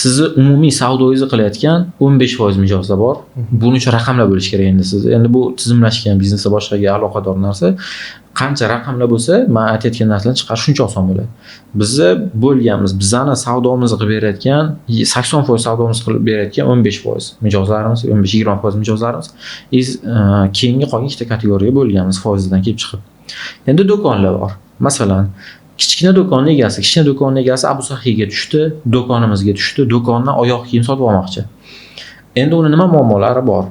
Speaker 1: sizni umumiy savdoingizni qilayotgan 15% mijozlar bor. Buning uchun raqamlar bo'lish kerak endi siz. Endi bu tizimlashgan biznesga boshqaga aloqador narsa. Qancha raqamlar bo'lsa, men aytayotgan narsalarni chiqarish shuncha oson bo'ladi. Bizni bo'lganmiz, bizani savdomizni qilib berayotgan, 80% savdomizni qilib berayotgan 15% mijozlarimiz, 15-20% mijozlarimiz. Keyingi qolgan ikkita kategoriyaga bo'lganmiz foizdan kelib chiqib. Endi do'konlar bor. Masalan, kichkina do'konning egasi Abu Sahiga tushdi, do'konimizga tushdi, do'kondan oyoq kiyim sotib olmoqchi. Endi uni nima muammolari bor?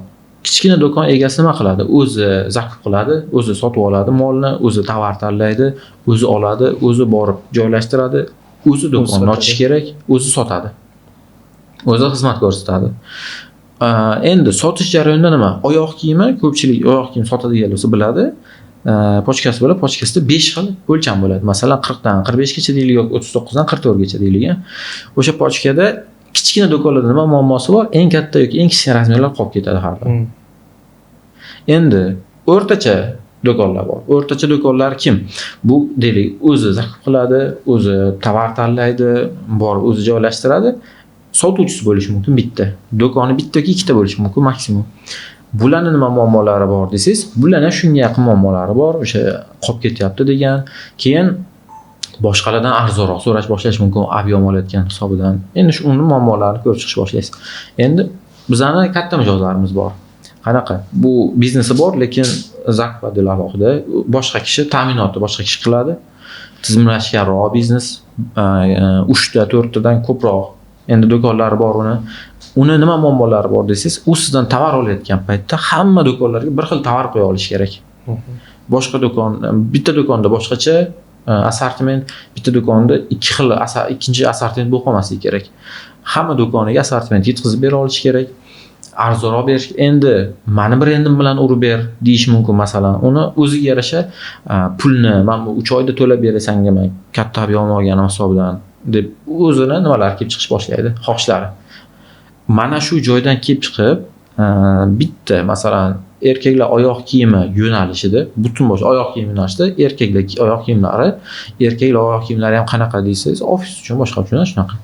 Speaker 1: Kichkina do'kon egasi nima qiladi? O'zi zakup qiladi, o'zi sotib oladi molni, o'zi tovar tanlaydi, o'zi oladi, o'zi borib joylashtiradi, o'zi do'konni ochish kerak, o'zi sotadi. O'zi xizmat ko'rsatadi. Endi sotish jarayonida nima? Oyoq kiyimi, ko'pchilik oyoq kiyim sotadigan bo'lsa biladi. Pochkasi bo'lib, pochkasida 5 xil o'lcham bo'ladi. Masalan, 40 dan 45 gacha deylik yoki 39 dan 44 gacha deylik. O'sha pochkada kichkina do'konlarda nima muammosi bor? Eng katta yoki eng kichkina razmerlar qolib ketadi har doim. Endi o'rtacha do'konlar bor. O'rtacha do'konlar kim? Bu deylik, o'zi zakup qiladi, o'zi tovar tanlaydi, borib o'zi joylashtiradi. Sotuvchisi bo'lishi mumkin bitta. Do'koni bitta yoki ikkita bo'lishi mumkin maksimum. Bularni nima muammolari bor desangiz, bularning shunga yaqin muammolari bor, o'sha qolib ketyapti degan. Keyin boshqalardan arzonroq so'rash boshlash mumkin, ob'yom olayotgan hisobidan. Endi shu uni muammolarini ko'rib chiqish boshlaysiz. Endi bizning katta mijozlarimiz bor. Qanaqa? Bu biznesi bor, lekin zakup alohida, boshqa kishi ta'minotni boshqa kishi qiladi. Tizimlashganroq biznes, 3 ta 4 tadan ko'proq. Endi do'konlari bor uni. Uni nima muammolari bor desangiz, u sizdan tovar olayotgan paytda hamma do'konlarga bir xil tovar qo'ya olish kerak. Boshqa do'kon, bitta do'konda boshqacha assortiment, bitta do'konda ikkinchi assortiment bo'lib qolmasligi kerak. Hamma do'koniga assortiment yetkazib bera olish kerak. Arzonroq berish. Endi meni brendim bilan urib ber deyish mumkin masalan. Uni o'ziga yarasha pulni men bu 3 oyda to'lab berasanga men katta ob'yom olganim hisobidan deb o'zini nimalar kelib chiqish boshlaydi, xohishlari. Mana shu joydan kelib chiqib, bitta masalan erkaklar oyoq kiyimi yo'nalishida, butun bosh oyoq kiyimi yo'nalishida erkaklar oyoq kiyimlari, erkaklar oyoq kiyimlari ham qanaqa deysiz, ofis uchun boshqa uchun shunaqa.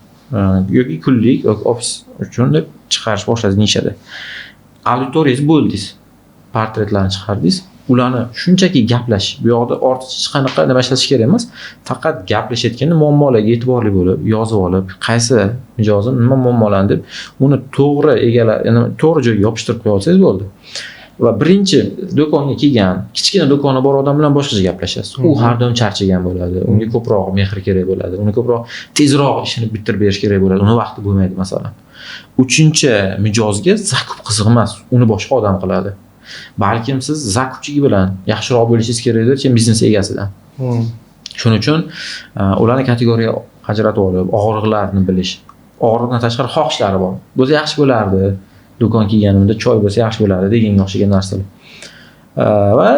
Speaker 1: Yoki kunlik yoki ofis uchun deb chiqarish boshladik nishada. Auditoriyangiz bo'ldingiz, portretlarni chiqardingiz. Ularni shunchaki gaplash, bu yoqda ortiqcha hech qanaqa nima ishlatish kerak emas. Faqat gaplashayotganda muammolarga e'tiborli bo'lib, yozib olib, qaysi mijozim nima muammolarni deb uni to'g'ri egalar, ya'ni to'g'ri joyga yopishtirib qo'ya olsangiz bo'ldi. Va birinchi do'konga kelgan, kichkina do'koni bor odam bilan boshqacha gaplashasiz. U har doim charchagan bo'ladi. Unga ko'proq mehr kerak bo'ladi. Unga ko'proq tezroq ishini bitirib berish kerak bo'ladi. Uni vaqti bo'lmaydi masalan. Uchinchi mijozga zakup qiziq emas, uni boshqa odam qiladi. Balkim siz zakupchigi bilan yaxshiroq bo'lishingiz kerakdir, chem biznes egasidan. Shuning uchun ularni kategoriyaga ajratib olib, og'riqlarni bilish, og'riqdan tashqari xohishlari bor. Bo'lsa yaxshi bo'lardi. Do'kon kelganimda choy bo'lsa yaxshi bo'lardi deganga o'xshagan narsalar. Va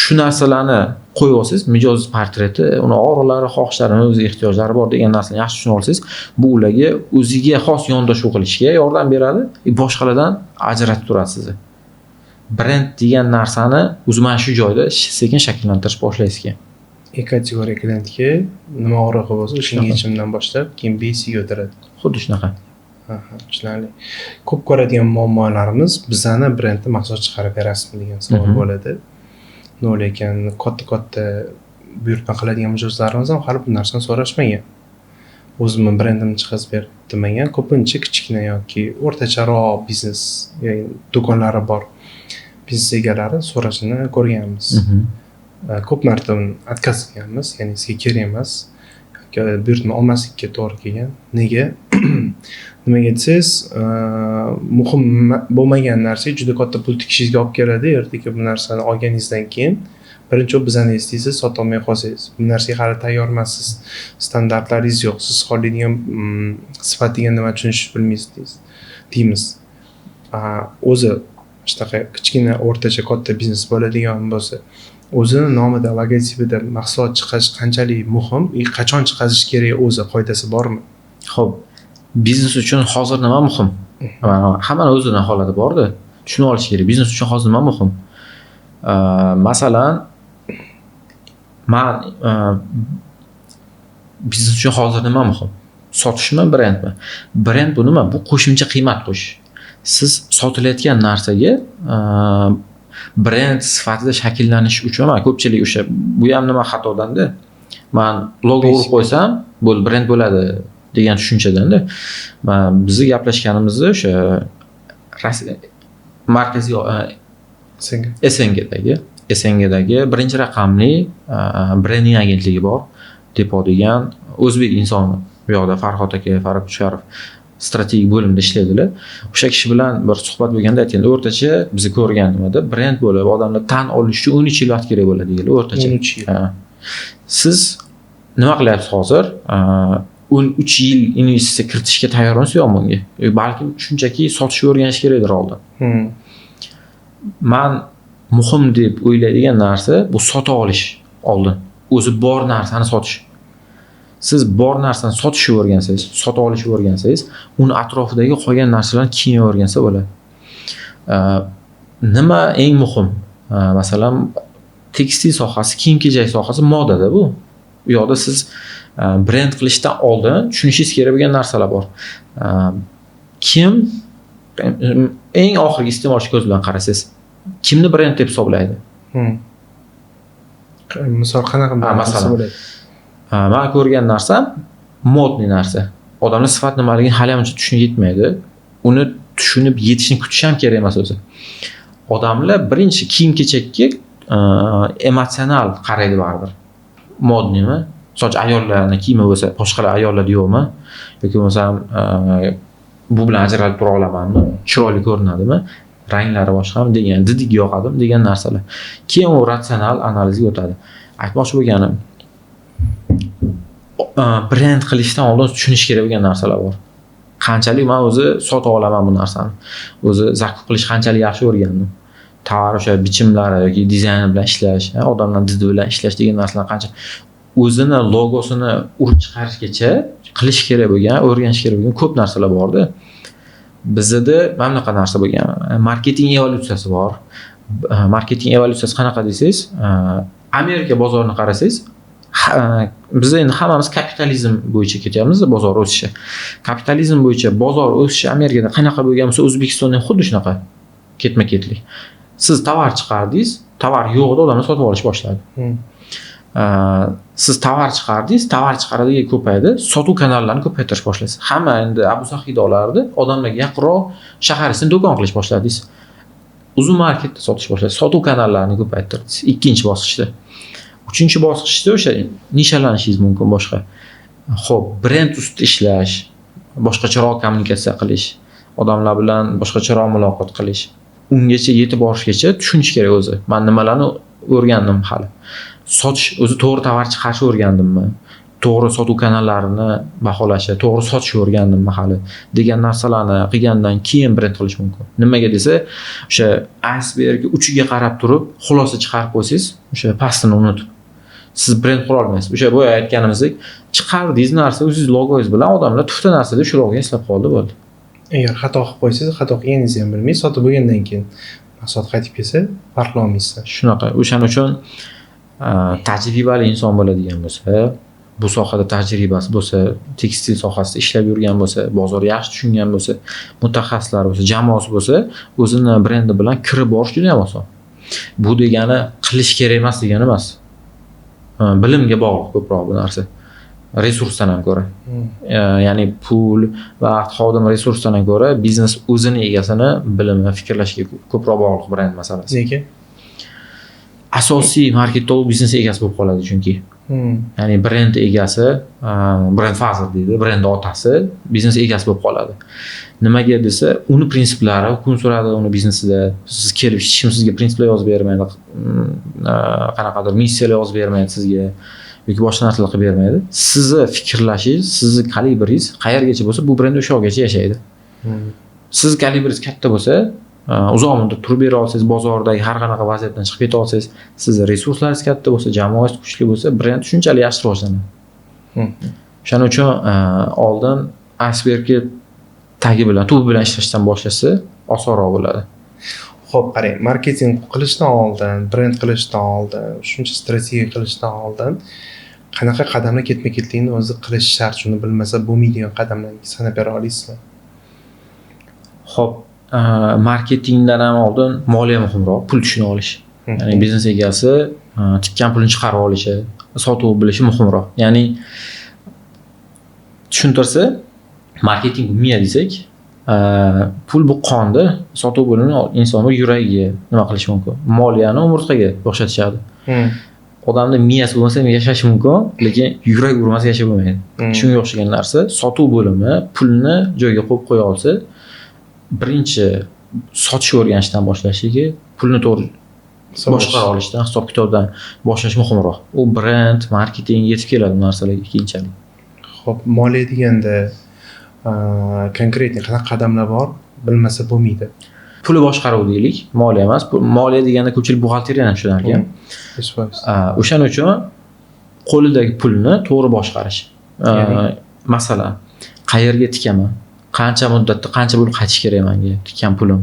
Speaker 1: shu narsalarni qo'yib olsangiz, mijoz portreti, uni og'riqlari, xohishlari, o'z ehtiyojlari bor degan narsani yaxshi tushunib olsangiz, bu ularga o'ziga xos yondashuv qilishga yordam beradi, boshqalardan ajratib turadi sizni. brend degan narsani o'zi mana shu joyda sekin shakllantirish boshlaysiz keyin.
Speaker 2: Kategoriya klientga nima og'rig'i bo'lsa o'sha yechimdan boshlab keyin besiga o'tiradi.
Speaker 1: Xuddi shunaqa.
Speaker 2: Tushunarli. Ko'p ko'radigan muammolarimiz bizani brendni mahsulot chiqarib berasizmi degan savol bo'ladi. Lekin katta buyurtma qiladigan mijozlarimiz ham hali bu narsani so'rashmagan. O'zimni brendimni chiqarib ber demagan, ko'pincha kichkina yoki o'rtacharoq biznes, ya'ni do'konlari bor biznes egalari so'rashini ko'rganmiz. Ko'p marta uni отказ qilganmiz, ya'ni sizga kerak emas yoki buyurtma olmaslikka to'g'ri kelgan. Nega? Nimaga desangiz, muhim bo'lmagan narsaga juda katta pul tikishingizga olib keladi. Ertaga bu narsani olganingizdan keyin birinchi bizani eslaysiz, sota olmay qolsangiz. Bu narsaga hali tayyor emassiz. Standartlaringiz yo'q. Siz xohlaydigan sifat degan nima tushunishni bilmaysiz deymiz. O'zi shunaqa kichkina, o'rtacha, katta biznes bo'ladigan bo'lsa, o'zini nomida, logotipida mahsulot chiqarish qanchalik muhim, qachon chiqarish kerak o'zi qoidasi bormi?
Speaker 1: Xo'p, biznes uchun hozir nima muhim? Hammani o'zining holati bor-da. Tushunib olish kerak. Biznes uchun hozir nima muhim? Masalan, men biznes uchun hozir nima muhim? Sotishmi, brendmi? Brend bu nima? Bu qo'shimcha qiymat qo'shish. Siz sotilayotgan narsaga brend sifatida shakllanish uchun ko'pchilik o'sha bu ham nima xatodanda. Men logo urib qo'ysam, bu brend bo'ladi degan tushunchadanda. Bizni gaplashganimizda o'sha markaziy SNGdagi birinchi raqamli brending agentligi bor. Depo degan o'zbek insoni. Bu yoqda Farhod aka, Farhod Sharif strategik bo'limda ishlaydilar. O'sha kishi bilan bir suhbat bo'lganda aytganda, o'rtacha biz ko'rgan nimada brend bo'lib odamlar tan olish uchun 13 yil vaqt kerak bo'ladi deganlar o'rtacha.
Speaker 2: 13 yil.
Speaker 1: Siz nima qilyapsiz hozir? 13 yil investitsiya kiritishga tayyormisiz yo'qmi bunga? Balkim shunchaki sotishni o'rganish kerakdir oldin. Men muhim deb o'ylaydigan narsa bu sota olish oldin. O'zi bor narsani sotish. Siz bor narsani sotishni o'rgansangiz, sota olishni o'rgansangiz, uni atrofidagi qolgan narsalarni keyin o'rgansa bo'ladi. Nima eng muhim? Masalan, tekstil sohasi, kiyim-kechak sohasi modada bu. Bu yoqda siz brend qilishdan oldin tushunishingiz kerak bo'lgan narsalar bor. Kim eng oxirgi iste'molchi ko'z bilan qarasangiz, kimni brend deb hisoblaydi?
Speaker 2: Misol qanaqa
Speaker 1: bo'ladi? Men ko'rgan narsam modniy narsa. Odamlar sifat nimaligini hali ham tushunib yetmaydi. Uni tushunib yetishni kutish ham kerak emas o'zi. Odamlar birinchi kiyim-kechakka emotsional qaraydi baribir. Modniymi? Soch ayollarning kiyimi bo'lsa, boshqalar ayollarda yo'qmi? Yoki bo'lmasam bu bilan ajralib tura olamanmi? Chiroyli ko'rinadimi? Ranglari boshqami degan, didik yoqadimi degan narsalar. Keyin u ratsional analizga o'tadi. Aytmoqchi bo'lganim, brend qilishdan oldin tushunish kerak bo'lgan narsalar bor. Qanchalik men o'zi sota olaman bu narsani. O'zi zakup qilish qanchalik yaxshi o'rgandim. Tovar o'sha bichimlari yoki dizayni bilan ishlash, odamlar didi bilan ishlash degan narsalar qancha o'zini logosini urib chiqarishgacha qilish kerak bo'lgan, o'rganish kerak bo'lgan ko'p narsalar bor-da. Bizda mana bunaqa narsa bo'lgan. Marketing evolyutsiyasi bor. Marketing evolyutsiyasi qanaqa desangiz, Amerika bozorini qarasangiz, biz endi hammamiz kapitalizm bo'yicha ketyapmiz, bozor o'sishi. Kapitalizm bo'yicha bozor o'sishi Amerikada qanaqa bo'lgan bo'lsa, O'zbekistonda ham xuddi shunaqa ketma-ketlik. Siz tovar chiqardingiz, tovar yo'qda odamlar sotib olish boshladi. Siz tovar chiqardingiz, tovar chiqaradigan ko'paydi, sotuv kanallarni ko'paytirish boshlaysiz. Hamma endi Abu Sahidolarni odamlarga yaqinroq shaharingizni do'kon qilish boshladingiz. Uzun marketda sotish boshladingiz, sotuv kanallarni ko'paytirdingiz. Ikkinchi bosqichda. Uchinchi bosqichda o'sha nishalanishingiz mumkin boshqa. Xo'p, brend ustida ishlash, boshqacharoq kommunikatsiya qilish, odamlar bilan boshqacharoq muloqot qilish. Ungacha yetib borishgacha tushunish kerak o'zi. Men nimalarni o'rgandim hali. Sotish, o'zi to'g'ri tovar chiqarishni o'rgandimmi? To'g'ri sotuv kanallarini baholashni, to'g'ri sotishni o'rgandimmi hali degan narsalarni qilgandan keyin brend qilish mumkin. Nimaga desa, o'sha iceberg uchiga qarab turib, xulosa chiqarib qo'ysangiz, o'sha pastini unutib siz brend qura olmaysiz. O'sha boya aytganimizdek, chiqardingiz narsa o'zingiz logoingiz bilan odamlar tufta narsa deb shu logoga eslab qoldi bo'ldi.
Speaker 2: Agar xato qilib qo'ysangiz, xato qilganingizni ham bilmaysiz, sotib bo'lgandan keyin mahsulot qaytib kelsa farqlolmaysiz.
Speaker 1: Shunaqa. O'shaning uchun tajribali inson bo'ladigan bo'lsa, bu sohada tajribasi bo'lsa, tekstil sohasida ishlab yurgan bo'lsa, bozorni yaxshi tushungan bo'lsa, mutaxassislar bo'lsa, jamoasi bo'lsa, o'zini brendi bilan kirib borish juda ham oson. Bu degani qilish kerak emas degani emas. Bilimga bog'liq ko'proq bu narsa. Resursdan ham ko'ra. Ya'ni pul va xodim resursdan ham ko'ra biznes o'zini egasini bilimi, fikrlashiga ko'proq bog'liq brend masalasi.
Speaker 2: Nega?
Speaker 1: Asosiy marketolog biznes egasi bo'lib qoladi chunki. Ya'ni brend egasi, brend father deydi, brend otasi biznes egasi bo'lib qoladi. Nimaga desa, uni prinsiplari kun suradi uni biznesida. Siz kelib hech kim sizga prinsiplar yozib bermaydi, qanaqadir missiyalar yozib bermaydi sizga yoki boshqa narsalar qilib bermaydi. Sizni fikrlashingiz, sizni kalibringiz qayergacha bo'lsa, bu brend o'sha yergacha yashaydi. Siz kalibringiz katta bo'lsa, uzoq muddat turib bera olsangiz, bozordagi har qanaqa vaziyatdan chiqib keta olsangiz, sizni resurslaringiz katta bo'lsa, jamoangiz kuchli bo'lsa, brend shunchalik yaxshi rivojlanadi. Shuning uchun oldin icebergni tagi bilan, tubi bilan ishlashdan boshlasa osonroq bo'ladi.
Speaker 2: Xo'p, qarang, marketing qilishdan oldin, brend qilishdan oldin, shuncha strategiya qilishdan oldin qanaqa qadamlar ketma-ketlikni o'zi qilish shart, shuni bilmasa bo'lmaydigan qadamlarni sanab bera olasizmi?
Speaker 1: Xo'p, marketingdan ham oldin moliya muhimroq, pul tushuna olish. Ya'ni biznes egasi tikkan pulni chiqarib olishi, sotuv bilishi muhimroq. Ya'ni tushuntirsa, marketing bu miya desak, pul bu qonni, sotuv bo'limi inson yuragiga nima qilish mumkin? Moliyani umurtqaga o'xshatishadi. Odamda miyasi bo'lmasa yashash mumkin, lekin yurak urmasa yashab bo'lmaydi. Shunga o'xshagan narsa, sotuv bo'limi pulni joyiga qo'yib qo'ya olsa, birinchi sotish o'rganishdan boshlashligi, pulni to'g'ri boshqara olishdan, hisob-kitobdan boshlash muhimroq. U brend, marketing yetib keladi bu narsalarga keyinchalik.
Speaker 2: Xo'p, moliya deganda konkretniy qanaqa qadamlar bor, bilmasa bo'lmaydi.
Speaker 1: Pulni boshqaruv deylik, moliya emas. Moliya deganda ko'pchilik buxgalteriyani tushunar ekan. O'shaning uchun qo'lidagi pulni to'g'ri boshqarish. Masalan, qayerga tikaman? Qancha muddatda qancha pul qaytish kerak menga tikkan pulim?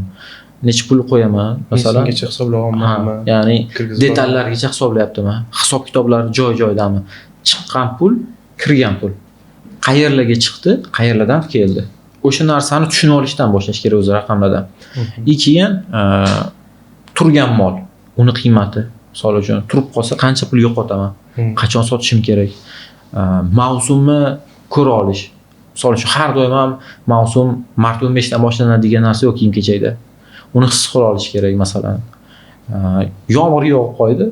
Speaker 1: Necha pul qo'yaman? Masalan,
Speaker 2: necha hisoblayapmanmi?
Speaker 1: Ya'ni detallargacha hisoblayaptimi? Hisob-kitoblar joy-joyidami? Chiqqan pul, kirgan pul. Qayerlarga chiqdi, qayerlardan keldi. O'sha narsani tushunib olishdan boshlash kerak o'zi raqamlardan. Keyin turgan mol, uni qiymati, misol uchun turib qolsa qancha pul yo'qotaman, qachon sotishim kerak, mavsumni ko'ra olish. Misol uchun har doim ham mavsum mart 15 dan boshlanadigan narsa yo'q kiyim-kechakda. Uni his qila olish kerak, masalan. Yomg'ir yog'ib qo'ydi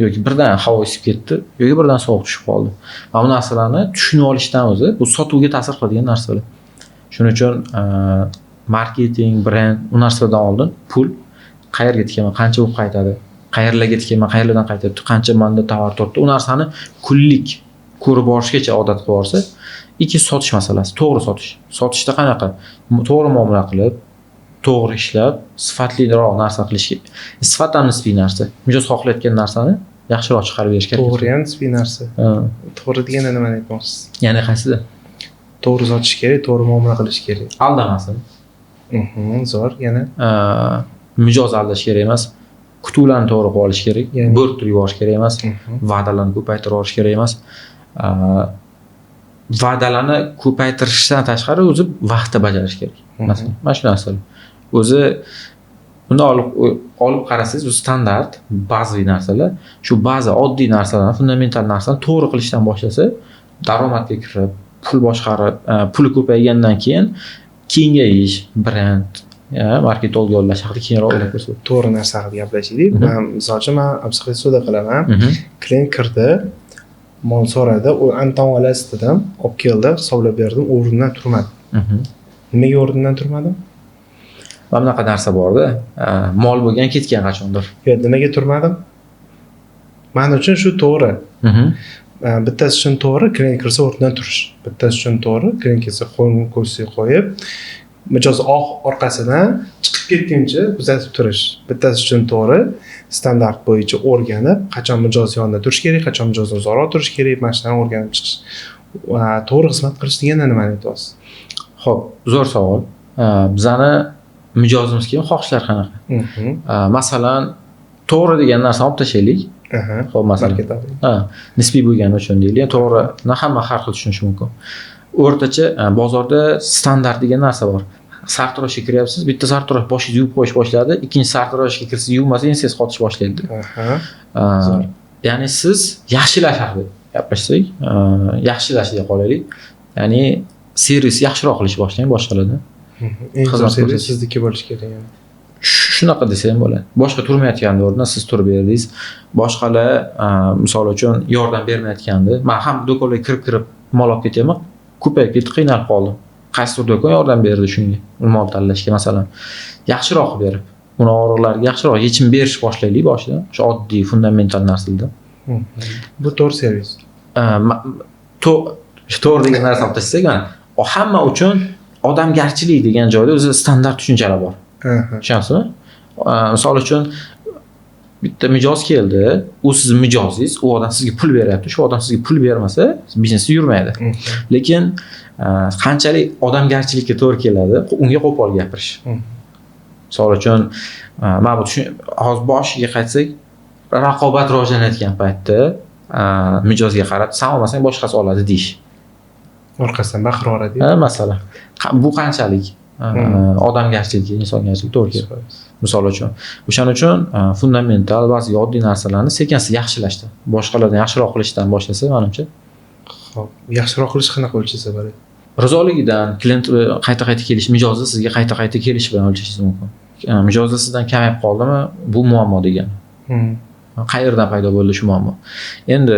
Speaker 1: yoki birdan havo isib ketdi yoki birdan sovuq tushib qoldi. Mana bu narsalarni tushunib olishdan o'zi bu sotuvga ta'sir qiladigan narsalar. Shuning uchun marketing, brend, u narsalardan oldin pul qayerga tikaman, qancha bo'lib qaytadi, qayerlarga tikaman, qayerlardan qaytadi, qancha manda tovar tortdi, u narsani kunlik ko'rib borishgacha odat qilib olsa, sotish masalasi, to'g'ri sotish. Sotishda qanaqa? To'g'ri muomala qilib, to'g'ri ishlab, sifatliroq narsa qilishga. Sifat ham nisbiy narsa. Mijoz xohlayotgan narsani yaxshiroq chiqarib berish kerak.
Speaker 2: To'g'ri ham nisbiy narsa. To'g'ri deganda nimani aytmoqchisiz?
Speaker 1: Ya'ni qaysida?
Speaker 2: To'g'ri sotish kerak, to'g'ri muomala qilish kerak.
Speaker 1: Aldamasin.
Speaker 2: Zo'r, yana.
Speaker 1: Mijoz aldash kerak emas. Kutuvlarni to'g'ri qilib olish kerak. Bo'rtib yuborish kerak emas. Va'dalarni ko'paytirib olish kerak emas. Va'dalarni ko'paytirishdan tashqari o'zi vaqtda bajarish kerak. Masalan, mana shu narsalar. O'zi buni olib qarasangiz, u standart, bazaviy narsalar, shu baza oddiy narsalarni, fundamental narsalarni to'g'ri qilishdan boshlasa, daromadga kirib, pul boshqarib, puli ko'paygandan keyin kengayish, brend, marketolog yo'llash haqida keyinroq o'ylab ko'rsak.
Speaker 2: To'g'ri narsa haqida gaplashaylik. Misol uchun men abstraksiya qilaman. Klient kirdi, mol so'radi, u anton olasiz dedim, olib keldi, hisoblab berdim, o'rnidan turmadi. Nimaga o'rnidan turmadim?
Speaker 1: Mana bunaqa narsa bor-da, mol bo'lgan ketgan qachondir.
Speaker 2: Yo'q, nimaga turmadim? Men uchun shu to'g'ri. Bittasi uchun to'g'ri, klient kirsa o'rnidan turish. Bittasi uchun to'g'ri, klient kelsa qo'lni kursiga qo'yib, mijoz orqasidan chiqib ketguncha kuzatib turish. Bittasi uchun to'g'ri, standart bo'yicha o'rganib, qachon mijoz yonida turish kerak, qachon mijozni uzoqroq turish kerak, mana shularni o'rganib chiqish. To'g'ri xizmat qilish deganda nimani aytyapsiz?
Speaker 1: Xo'p, zo'r savol. Bizani mijozimiz kim, xohishlar qanaqa. Masalan, to'g'ri degan narsani olib tashlaylik. Xo'p, masalan. Nisbiy bo'lgani uchun deylik. To'g'rini hamma har xil tushunishi mumkin. O'rtacha bozorda standart degan narsa bor. Sartaroshga kiryapsiz, bitta sartarosh boshingizni yuvib qo'yish boshladi, ikkinchi sartaroshga kirsa yuvmasa ensangiz qotish boshlaydi. Ya'ni siz yaxshilash haqida gaplashsak, yaxshilashga qolaylik. Ya'ni servis yaxshiroq qilish boshlang boshqalardan.
Speaker 2: Eng zo'r servis sizniki bo'lishi kerak yani.
Speaker 1: Shunaqa desa ham bo'ladi. Boshqa turmayotganda o'rnidan siz turib berdingiz. Boshqalar, misol uchun yordam bermayotganda, men ham do'konga kirib mol olib ketyapman. Ko'payib ketdi, qiynalib qoldim. Qaysidir do'kon yordam berdi shunga, mol tanlashga masalan. Yaxshiroq berib, uni og'riqlarga yaxshiroq yechim berish boshlaylik boshidan. O'sha oddiy fundamental narsalardan.
Speaker 2: Bu to'g'ri servis.
Speaker 1: To'g'ri degan narsani olib tashlasak, mana hamma uchun odamgarchilik degan joyda o'zi standart tushunchalar bor. Tushunasizmi? Misol uchun bitta mijoz keldi, u sizning mijozingiz, u odam sizga pul beryapti. Shu odam sizga pul bermasa, biznes yurmaydi. Lekin qanchalik odamgarchilikka to'g'ri keladi, unga qo'pol gapirish. Misol uchun, mana bu hozir boshiga qaytsak, raqobat rivojlanayotgan paytda mijozga qarab, sen olmasang boshqasi oladi deyish.
Speaker 2: Orqasidan baqirib yuboradi.
Speaker 1: Masalan, bu qanchalik odamgarchilikka, insongarchilikka to'g'ri keladi. Misol uchun, o'shaning uchun fundamental ba'zi oddiy narsalarni sekin-sekin yaxshilashdan, boshqalardan yaxshiroq qilishdan boshlasa, menimcha.
Speaker 2: Xo'p, yaxshiroq qilish qanaqa o'lchasa bo'ladi?
Speaker 1: Rizoligidan, klient qayta-qayta kelish, mijozi sizga qayta-qayta kelish bilan o'lchashingiz mumkin. Mijozi sizdan kamayib qoldimi, bu muammo degani. Qayerdan paydo bo'ldi shu muammo? Endi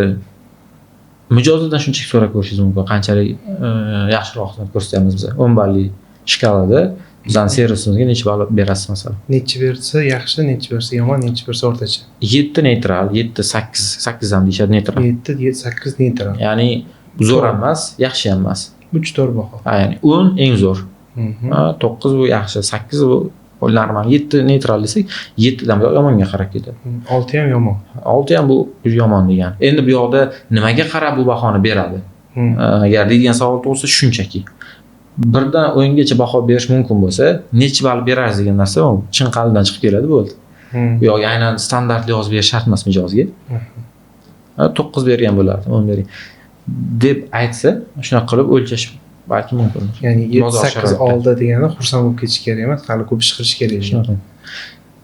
Speaker 1: mijozidan shunchaki so'rab ko'rishingiz mumkin, qanchalik yaxshiroq xizmat ko'rsatyapmiz biz. 10 balli shkalada bizning servisimizga necha ball berasiz masalan?
Speaker 2: Necha bersa yaxshi, necha bersa yomon, necha bersa o'rtacha?
Speaker 1: 7 neytral, 7 8 ham deyishadi neytral.
Speaker 2: 7 8 neytral.
Speaker 1: Ya'ni zo'r ham emas, yaxshi ham emas.
Speaker 2: Bu to'g'ri baho.
Speaker 1: Ya'ni 10 eng zo'r. 9 bu yaxshi, 8 bu normal, 7 neytral desak, 7 dan yomonga qarab ketadi.
Speaker 2: 6 ham yomon.
Speaker 1: 6 ham bu yomon degani. Endi bu yoqda nimaga qarab bu bahoni beradi? Agar deydigan savol tug'ilsa, shunchaki birdan 10 gacha baho berish mumkin bo'lsa, necha ball berasiz degan narsa u chin qalbdan chiqib keladi bo'ldi. Bu yo'q, aynan standartli yozib berish shart emas mijozga. 9 bergan bo'lardi, 10 bering deb aytsa, shunaqa qilib o'lchash balki mumkin.
Speaker 2: Ya'ni 7-8 oldi degani xursand bo'lib ketish kerak emas, hali ko'p ish qilish kerak.
Speaker 1: Shunaqa.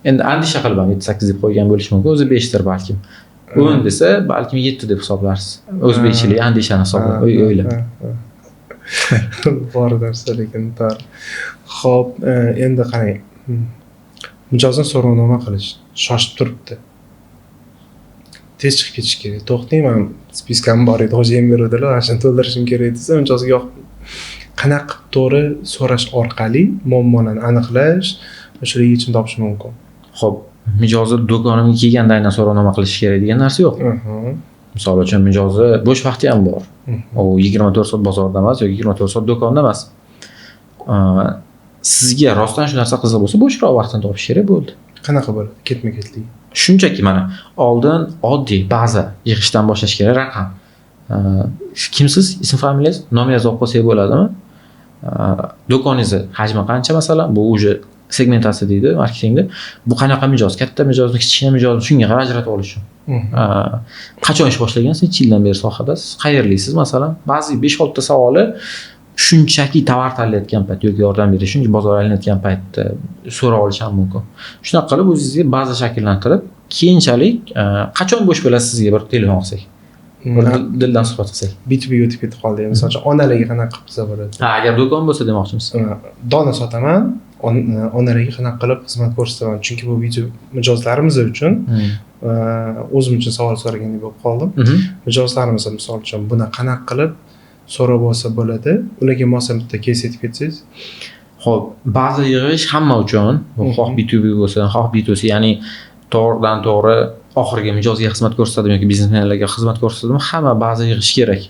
Speaker 1: Endi andisha qilib ham 7-8 deb qo'ygan bo'lish mumkin, o'zi 5 dir balki. 10 desa, balki 7 deb hisoblarsiz. O'zbekchilik andishani hisoblab o'ylab.
Speaker 2: Bor narsa lekin to'g'ri. Xo'p, endi qarang. Mijozdan so'rovnoma qilish shoshib turibdi. Tez chiqib ketish kerak. To'xtang, men spiskam bor edi, xo'jayin beruvdilar, ana shuni to'ldirishim kerak desa, mijozga yo'q. Qanaqa to'g'ri so'rash orqali muammolarni aniqlash, o'sha yechim topish mumkin.
Speaker 1: Xo'p, mijozi do'konimga kelganda aynan so'rovnoma qilish kerak degan narsa yo'q. Misol uchun mijozi bo'sh vaqti ham bor. U 24 soat bozorda emas yoki 24 soat do'konda emas. Sizga rostdan shu narsa qiziq bo'lsa, bo'shroq vaqtni topish kerak bo'ldi.
Speaker 2: Qanaqa bo'ladi? Ketma-ketlik.
Speaker 1: Shunchaki mana oldin oddiy baza yig'ishdan boshlash kerak, raqam. Kimsiz? Ism familiyangiz, nomeringizni olib qo'ysak bo'ladimi? Do'koningizni hajmi qancha masalan? Bu uje segmentatsiya deydi marketingda. Bu qanaqa mijoz? Katta mijozni, kichkina mijozni shunga qarab ajratib olish uchun. Qachon ish boshlagansiz? Necha yildan beri sohadasiz? Qayerlisiz masalan? Ba'zi 5-6 ta savoli shunchaki tovar tanlayotgan payt yoki yordam berish uchun bozor aylanayotgan paytda so'rab olish ham mumkin. Shunaqa qilib o'zingizga baza shakllantirib, keyinchalik qachon bo'sh bo'lasiz sizga bir telefon qilsak, bir dildan suhbat qilsak.
Speaker 2: B2B o'tib ketib qoldi. Masalan, onalarga qanaqa qilib qilsa bo'ladi?
Speaker 1: Agar do'kon bo'lsa demoqchimiz.
Speaker 2: Dona sotaman, onalarga qanaqa qilib xizmat ko'rsataman? Chunki bu video mijozlarimiz uchun o'zim uchun savol so'ragandek bo'lib qoldim. Mijozlarimiz misol uchun buni qanaqa qilib so'rab olsa bo'ladi? Ularga mos bitta kes etib ketsangiz.
Speaker 1: Xo'p, baza yig'ish hamma uchun, xoh B2B bo'lsa, xoh B2C, ya'ni to'g'ridan to'g'ri oxirgi mijozga xizmat ko'rsatadimi yoki biznesmenlarga xizmat ko'rsatadimi, hamma baza yig'ish kerak.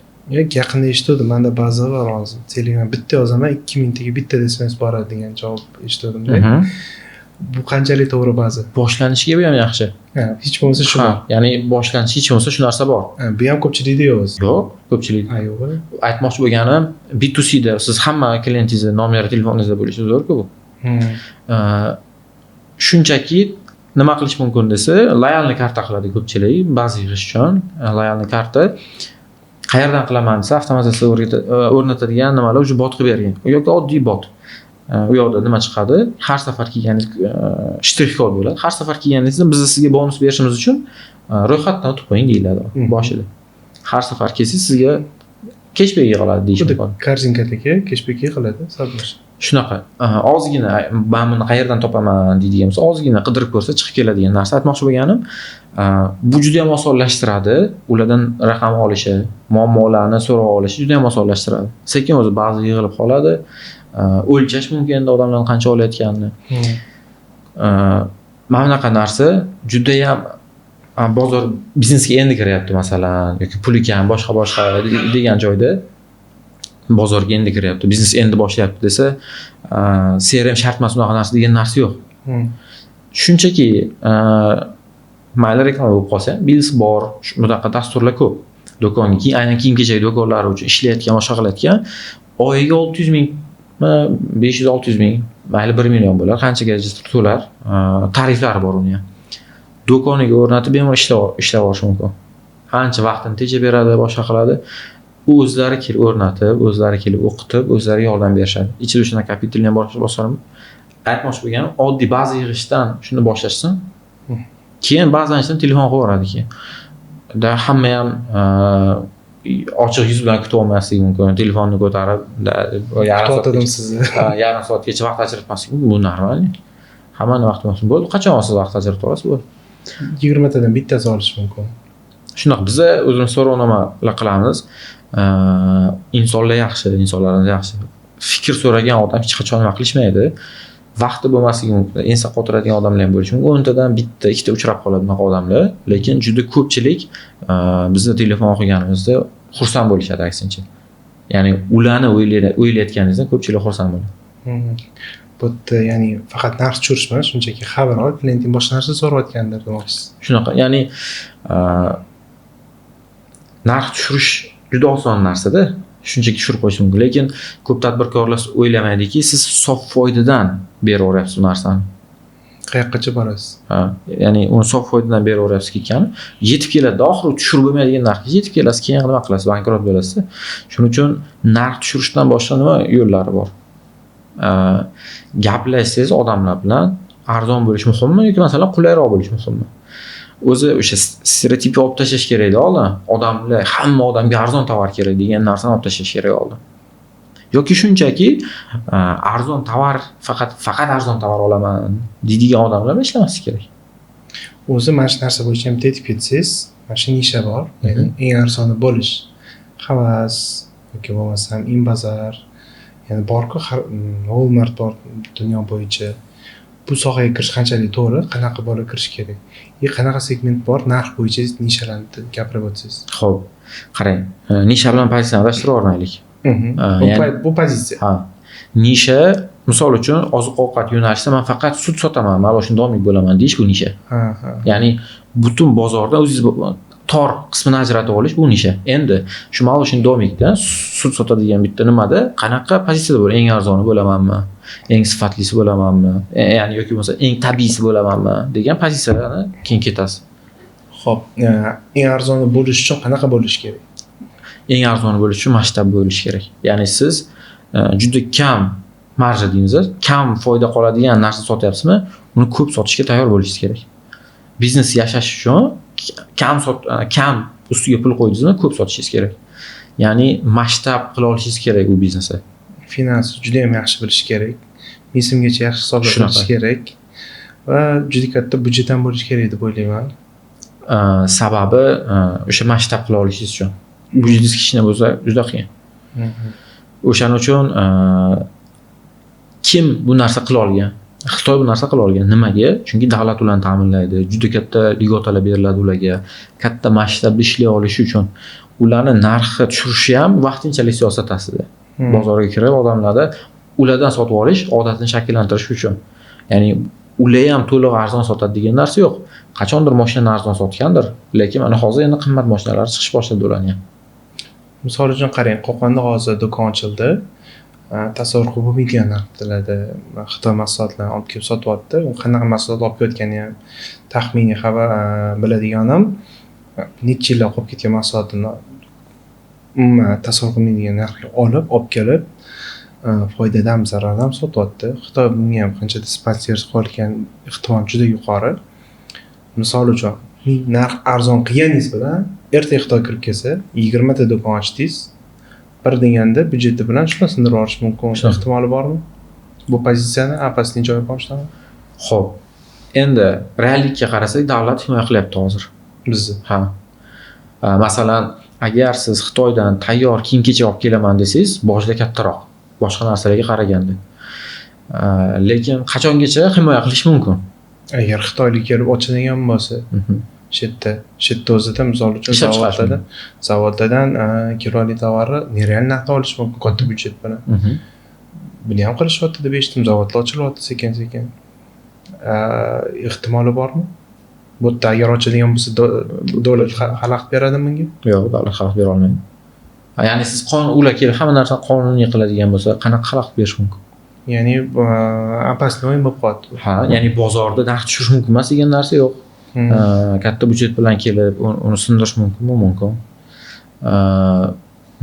Speaker 2: Yaqinda eshitdim, menda baza bor hozir. Telegram bitta yozaman, 2000 taga bitta desmangiz boradi degan javob eshitdim-da. Bu qanchalik to'g'ri baza?
Speaker 1: Boshlanishiga bu ham yaxshi.
Speaker 2: Hech bo'lmasa shu.
Speaker 1: Ya'ni boshlanish hech bo'lmasa shu narsa bor.
Speaker 2: Bu ham ko'pchilikda yo'q.
Speaker 1: Yo'q, ko'pchilik.
Speaker 2: Yo'q.
Speaker 1: Aytmoqchi bo'lganim, B2C da siz hamma klientingizni nomeri telefoningizni bo'lishingiz zo'r-ku bu. Shunchaki nima qilish mumkin desa, loyalniy karta qiladi ko'pchilik ba'zi yig'ish uchun. Loyalniy karta qayerdan qilaman desa, avtomatizatsiya o'rnatadigan nimalar уже bot qilib bergan yoki oddiy bot. U yoqda nima chiqadi? Har safar kelganingiz shtrix kod bo'ladi. Har safar kelganingizda biz sizga bonus berishimiz uchun ro'yxatdan o'tib qo'ying deyiladi boshida. Har safar kelsangiz sizga cashback yig'iladi deyish mumkin.
Speaker 2: Korzinkadagi cashback yig'iladi, sabr.
Speaker 1: Shunaqa. Ozgina men buni qayerdan topaman deydigan bo'lsa, ozgina qidirib ko'rsa chiqib keladigan narsa. Aytmoqchi bo'lganim, bu juda ham osonlashtiradi ulardan raqam olishi, muammolarni so'rab olishi juda ham osonlashtiradi. Sekin o'zi ba'zi yig'ilib qoladi. O'lchash mumkin endi odamlar qancha olayotganini. Mana bunaqa narsa juda ham bozor biznesga endi kiryapti masalan yoki puli kam boshqa degan joyda bozorga endi kiryapti, biznes endi boshlayapti desa, CRM shart emas unaqa narsa degan narsa yo'q. Shunchaki mayli reklama bo'lib qolsa, bills bor, bunaqa dasturlar ko'p. Do'konga, aynan kiyim-kechak do'konlari uchun ishlayotgan, boshqa qilayotgan oyiga 600 ming, 500-600 ming, mayli 1 million bo'lar, qanchagacha to'lar, tariflari bor uni ham. Do'koniga o'rnatib bemalol ishlab olish mumkin. Qancha vaqtini tejab beradi, boshqa qiladi. O'zlari kelib o'rnatib, o'zlari kelib o'qitib, o'zlari yordam berishadi. Ichida shunaqa kapitalni ham boshqarib, aytmoqchi bo'lganim, oddiy baza yig'ishdan shuni boshlashsin. Keyin ba'zan telefon qilib yuboradi keyin. Hamma ham ochiq yuz bilan kutib olmasligi mumkin. Telefonni ko'tarib,
Speaker 2: kutib sizni.
Speaker 1: Yarim soatgacha vaqt ajratmaslik bu normal. Hammani vaqti bo'lsin. Bo'ldi, qachon siz vaqt ajratib olasiz bo'ldi.
Speaker 2: 20 tadan bittasi olish mumkin.
Speaker 1: Shunaqa biz o'zimiz so'rovnomalar qilamiz. Insonlar yaxshi, insonlarimiz yaxshi. Fikr so'ragan odam hech qachon nima qilishmaydi. Vaqti bo'lmasligi mumkin. Ensa qotiradigan odamlar ham bo'lishi mumkin. 10 tadan bitta, ikkita uchrab qoladi bunaqa odamlar, lekin juda ko'pchilik bizni telefon qilganimizda xursand bo'lishadi aksincha. Ya'ni ularni o'ylayotganingizdan ko'pchilik xursand bo'ladi.
Speaker 2: Bu ya'ni faqat narx tushirish emas, shunchaki xabar olib, klienting boshqa narsa so'rayotgandir demoqchisiz.
Speaker 1: Shunaqa, ya'ni narx tushirish juda oson narsa-da. Shunchaki tushirib qo'yish mumkin, lekin ko'p tadbirkorlar o'ylamaydiki, siz sof foydadan beraveryapsiz bu narsani.
Speaker 2: Qayoqqacha borasiz?
Speaker 1: Ya'ni uni sof foydadan beraveryapsiz ekan, yetib keladi, oxiri tushirib bo'lmaydigan narxga yetib kelasiz, keyin nima qilasiz? Bankrot bo'lasiz. Shuning uchun narx tushirishdan boshqa nima yo'llari bor? Gaplashsangiz odamlar bilan arzon bo'lish muhimmi yoki masalan qulayroq bo'lish muhimmi? O'zi o'sha stereotipni olib tashlash kerak-da oldin. Odamlar hamma odamga arzon tovar kerak degan narsani olib tashlash kerak oldin. Yoki shunchaki arzon tovar faqat arzon tovar olaman deydigan odamlar bilan ishlamaslik kerak.
Speaker 2: O'zi mana shu narsa bo'yicha ham tetib ketsangiz, mana shu nisha bor. Ya'ni eng arzoni bo'lish, havas yoki bo'lmasam Inbazar, ya'ni borku Walmart bor dunyo bo'yicha. Bu sohaga kirish qanchalik to'g'ri, qanaqa bo'lib kirish kerak? Qanaqa segment bor, narx bo'yicha nishalarni gapirib o'tsangiz.
Speaker 1: Xo'p, qarang, nisha bilan pozitsiyani adashtirib olmaylik.
Speaker 2: Bu pozitsiya.
Speaker 1: Ha. Nisha, misol uchun, oziq-ovqat yo'nalishida men faqat sut sotaman, mana shunday domik bo'laman deyish bu nisha. Ya'ni butun bozorda o'zingiz tor qismini ajratib olish bu nisha. Endi shu mana shunday domikda sut sotadigan bitta nimada qanaqa pozitsiyada bo'laman? Eng arzoni bo'lamanmi? Eng sifatlisi bo'lamanmi? Ya'ni yoki bo'lmasa eng tabiiysi bo'lamanmi degan pozitsiyalarni keyin ketasiz.
Speaker 2: Xo'p, eng arzoni bo'lish uchun qanaqa bo'lish kerak?
Speaker 1: Eng arzoni bo'lish uchun masshtab bo'lish kerak. Ya'ni siz juda kam marja deymiz, kam foyda qoladigan narsa sotyapsizmi, uni ko'p sotishga tayyor bo'lishingiz kerak. Biznes yashash uchun kam ustiga pul qo'ydingizmi, ko'p sotishingiz kerak. Ya'ni masshtab qila olishingiz kerak u biznesda.
Speaker 2: Finans juda ham yaxshi bilish kerak. Mesimgacha yaxshi hisoblab bilish kerak va juda katta budjet ham bo'lish kerak deb o'ylayman.
Speaker 1: Sababi o'sha masshtab qila olishingiz uchun. Budjetingiz kichkina bo'lsa juda qiyin. O'shaning uchun kim bu narsa qila olgan? Xitoy bu narsa qila olgan. Nimaga? Chunki davlat ularni ta'minlaydi. Juda katta lyotalar beriladi ularga. Katta masshtabda ishlay olishi uchun. Ularni narxi tushirishi ham vaqtinchalik siyosat aslida. Bozorga kirib odamlarda ulardan sotib olish odatini shakllantirish uchun. Ya'ni ular ham to'liq arzon sotadi degan narsa yo'q. Qachondir mashinani arzon sotgandir, lekin mana hozir endi qimmat mashinalar chiqish boshladi ularning.
Speaker 2: Misol uchun qarang, Qo'qonda hozir do'kon ochildi. tasavvur qilib bo'lmaydigan narxlarda Xitoy mahsulotlarini olib kelib sotyapti. U qanaqa mahsulot olib kelayotgani ham taxminiy xabar biladiganim necha yillar qolib ketgan mahsulotni umuman tasavvur qilmaydigan narxga olib kelib foydadan zarardan sotyapti. Xitoy bunga ham qanchadir sponsor qilgan ehtimol juda yuqori. Misol uchun narx arzon qilganingiz bilan ertaga Xitoy kirib kelsa 20 ta do'kon ochdingiz, bir deganda byudjeti bilan shuni sindirib olish mumkin. Ehtimoli bormi? Bu pozitsiyani apasning joyi boshlanadi.
Speaker 1: Xo'p. Endi reallikka qarasak, davlat himoya qilyapti hozir
Speaker 2: Bizni.
Speaker 1: Ha. Masalan, agar siz Xitoydan tayyor kiyim-kechak olib kelaman desangiz, bojda kattaroq boshqa narsalarga qaraganda. Lekin qachongacha himoya qilish mumkin?
Speaker 2: Agar Xitoylik kelib ochadigan bo'lsa, chetda o'zida misol uchun zavoddan kiloli tovarni nereal narxda olish mumkin katta byudjet bilan. Buni ham qilishyapti deb eshitdim, zavodlar ochilyapti sekin-sekin. Ehtimoli bormi? Bu agar ochadigan bo'lsa, davlat xalaqit beradimi bunga?
Speaker 1: Yo'q, davlat xalaqit bera olmaydi. Ya'ni siz ular kelib hamma narsani qonuniy qiladigan bo'lsa, qanaqa xalaqit berish mumkin?
Speaker 2: Ya'ni apasli o'yin bo'lib qoladi.
Speaker 1: Ha, ya'ni bozorda narx tushirish mumkin emas degan narsa yo'q. Katta byudjet bilan kelib uni sindirish mumkinmi? Mumkin.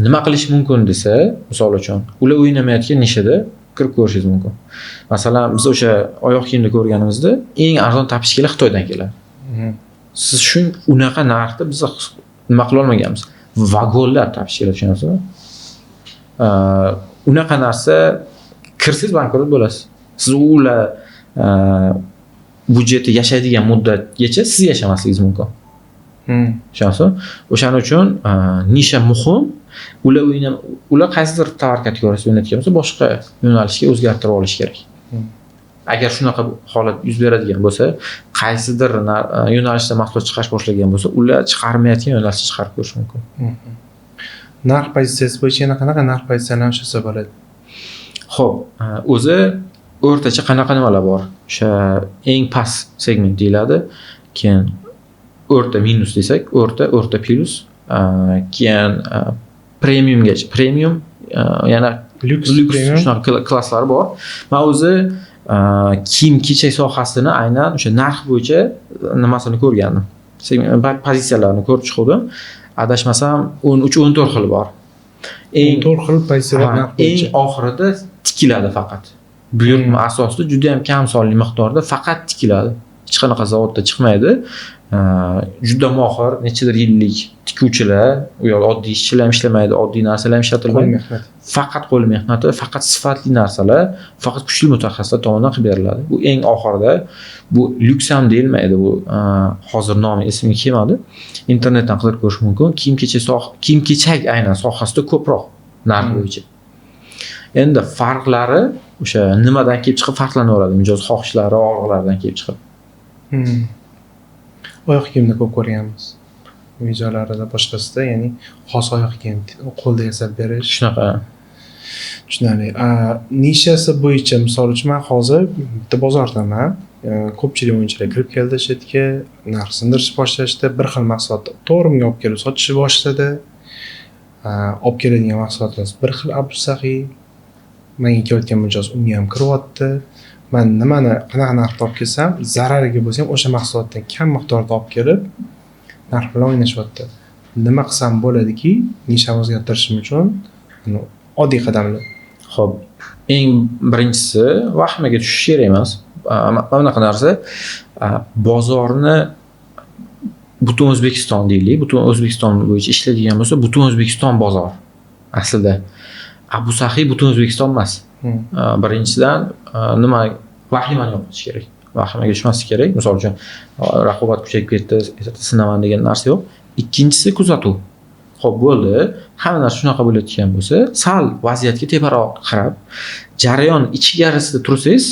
Speaker 1: Nima qilish mumkin desa, misol uchun, ular o'ynamayotgan nishada kirib ko'rishingiz mumkin. Masalan, biz o'sha oyoq kiyimda ko'rganimizda eng arzon tapishkilar Xitoydan keladi. Siz unaqa narxda biz nima qila olmaganmiz. Vagonlar tapishkilar, tushunasizmi? Unaqa narsa kirsiz bankrot bo'lasiz. Siz ular budjeti yashaydigan muddatgacha siz yashamasligingiz mumkin. Tushunasizmi? O'shaning uchun nisha muhim. Ular qaysidir tovar kategoriyasida o'ynayotgan bo'lsa, boshqa yo'nalishga o'zgartirib olish kerak. Agar shunaqa holat yuz beradigan bo'lsa, qaysidir yo'nalishda mahsulot chiqarish boshlagan bo'lsa, ular chiqarmayotgan yo'nalishda chiqarib ko'rish mumkin.
Speaker 2: Narx pozitsiyasi bo'yicha yana qanaqa narx pozitsiyalari ushlasa bo'ladi?
Speaker 1: Xo'p, o'zi o'rtacha qanaqa nimalar bor? O'sha eng past segment deyiladi. Keyin o'rta minus desak, o'rta plus, keyin premiumgacha. Premium yana lyuks shunaqa klasslari bor. Men o'zi kiyim-kechak sohasini aynan o'sha narx bo'yicha nimasini ko'rgandim. Pozitsiyalarini ko'rib chiqdim. Adashmasam 13-14 xil bor.
Speaker 2: 14 xil pozitsiyalar narx bo'yicha.
Speaker 1: Eng oxirida tikiladi faqat. Buyurtma asosida juda ham kam sonli miqdorda faqat tikiladi. Hech qanaqa zavodda chiqmaydi. Juda mohir, nechadir yillik tikuvchilar, u yoq oddiy ishchilar ham ishlamaydi, oddiy narsalar ham ishlatilmaydi. Faqat qo'l mehnati, faqat sifatli narsalar, faqat kuchli mutaxassislar tomonidan qilib beriladi. Bu eng oxirida, bu lyuks ham deyilmaydi, bu hozir nomi esimga kelmadi. Internetdan qidirib ko'rish mumkin. Kiyim-kechak aynan sohasida ko'proq narx bo'yicha. Endi farqlari o'sha nimadan kelib chiqib farqlanaveradi, mijoz xohishlari, og'riqlaridan kelib chiqib.
Speaker 2: Oyoq kiyimni ko'p ko'rganmiz. Videolarida boshqasida, ya'ni xos oyoq kiyim qo'lda yasab berish.
Speaker 1: Shunaqa.
Speaker 2: Tushunarli. Nishasi bo'yicha misol uchun men hozir bitta bozordaman. Ko'pchilik o'yinchilar kirib keldi chetga, narx sindirishni boshlashdi, bir xil mahsulotni to'g'rimga olib kelib sotishni boshladi. Olib keladigan mahsulotlar bir xil absahiy. Menga kelayotgan mijoz unga ham kiryapti. Men nimani qanaqa narxda olib kelsam, zarariga bo'lsa ham o'sha mahsulotdan kam miqdorda olib kelib, narx bilan o'ynashyapti. Nima qilsam bo'ladiki, nishani o'zgartirishim uchun oddiy qadamlar.
Speaker 1: Xo'p, eng birinchisi vahimaga tushish kerak emas. Mana bunaqa narsa bozorni butun O'zbekiston deylik, butun O'zbekiston bo'yicha ishlaydigan bo'lsa, butun O'zbekiston bozor. Aslida bu sahiy butun O'zbekiston emas. Birinchidan nima vahimani yo'qotish kerak. Vahimaga tushmaslik kerak. Misol uchun raqobat kuchayib ketdi, sinaman degan narsa yo'q. Ikkinchisi kuzatuv. Xo'p, bo'ldi. Hamma narsa shunaqa bo'layotgan bo'lsa, sal vaziyatga teparoq qarab, jarayon ichkarisida tursangiz,